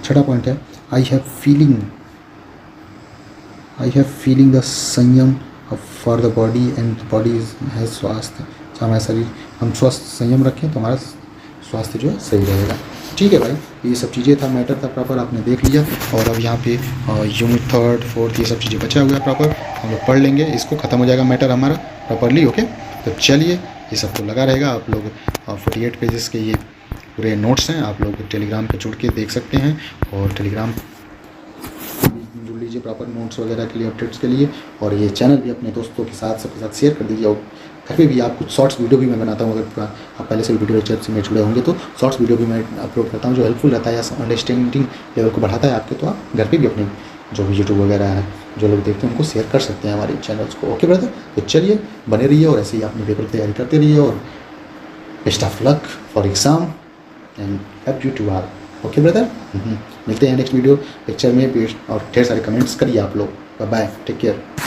छठा पॉइंट है, I have feeling the संयम for the body and the body has स्वास्थ्य। हमारा शरीर हम स्वस्थ संयम रखें तो हमारा स्वास्थ्य जो है सही रहेगा। ठीक है भाई, ये सब चीज़ें था, मैटर था प्रॉपर, आपने देख लिया। और अब यहाँ पे यूनिट 3rd 4th ये सब चीज़ें बचा हुआ है प्रॉपर, हम लोग पढ़ लेंगे, इसको ख़त्म हो जाएगा मैटर हमारा प्रॉपरली। ओके, तो चलिए, ये सब तो लगा रहेगा। आप लोग 48 पेजेस के ये पूरे नोट्स हैं, आप लोग टेलीग्राम पे जुड़ के देख सकते हैं, और टेलीग्राम जुड़ लीजिए प्रॉपर नोट्स वगैरह के लिए, अपडेट्स के लिए। और ये चैनल भी अपने दोस्तों के साथ सबके साथ शेयर कर दीजिए। और घर पे भी आप कुछ शॉर्ट्स वीडियो भी मैं बनाता हूँ, अगर आप पहले से वीडियो लेक्चर से में जुड़े होंगे तो शॉर्ट्स वीडियो भी मैं अपलोड करता हूँ, जो हेल्पफुल रहता है या अंडरस्टैंडिंग लेवल को बढ़ाता है आपके। तो आप घर पे भी अपने जो भी यूट्यूब वगैरह है जो लोग देखते हैं उनको शेयर कर सकते हैं हमारे चैनल्स को। ओके ब्रदर, तो चलिए बने रहिए और ऐसे ही अपने पेपर की तैयारी करते रहिए, और best of luck for exam and help you to all. Okay brother, मिलते हैं नेक्स्ट वीडियो लेक्चर में, और ढेर सारे कमेंट्स करिए आप लोग। Bye bye, take care.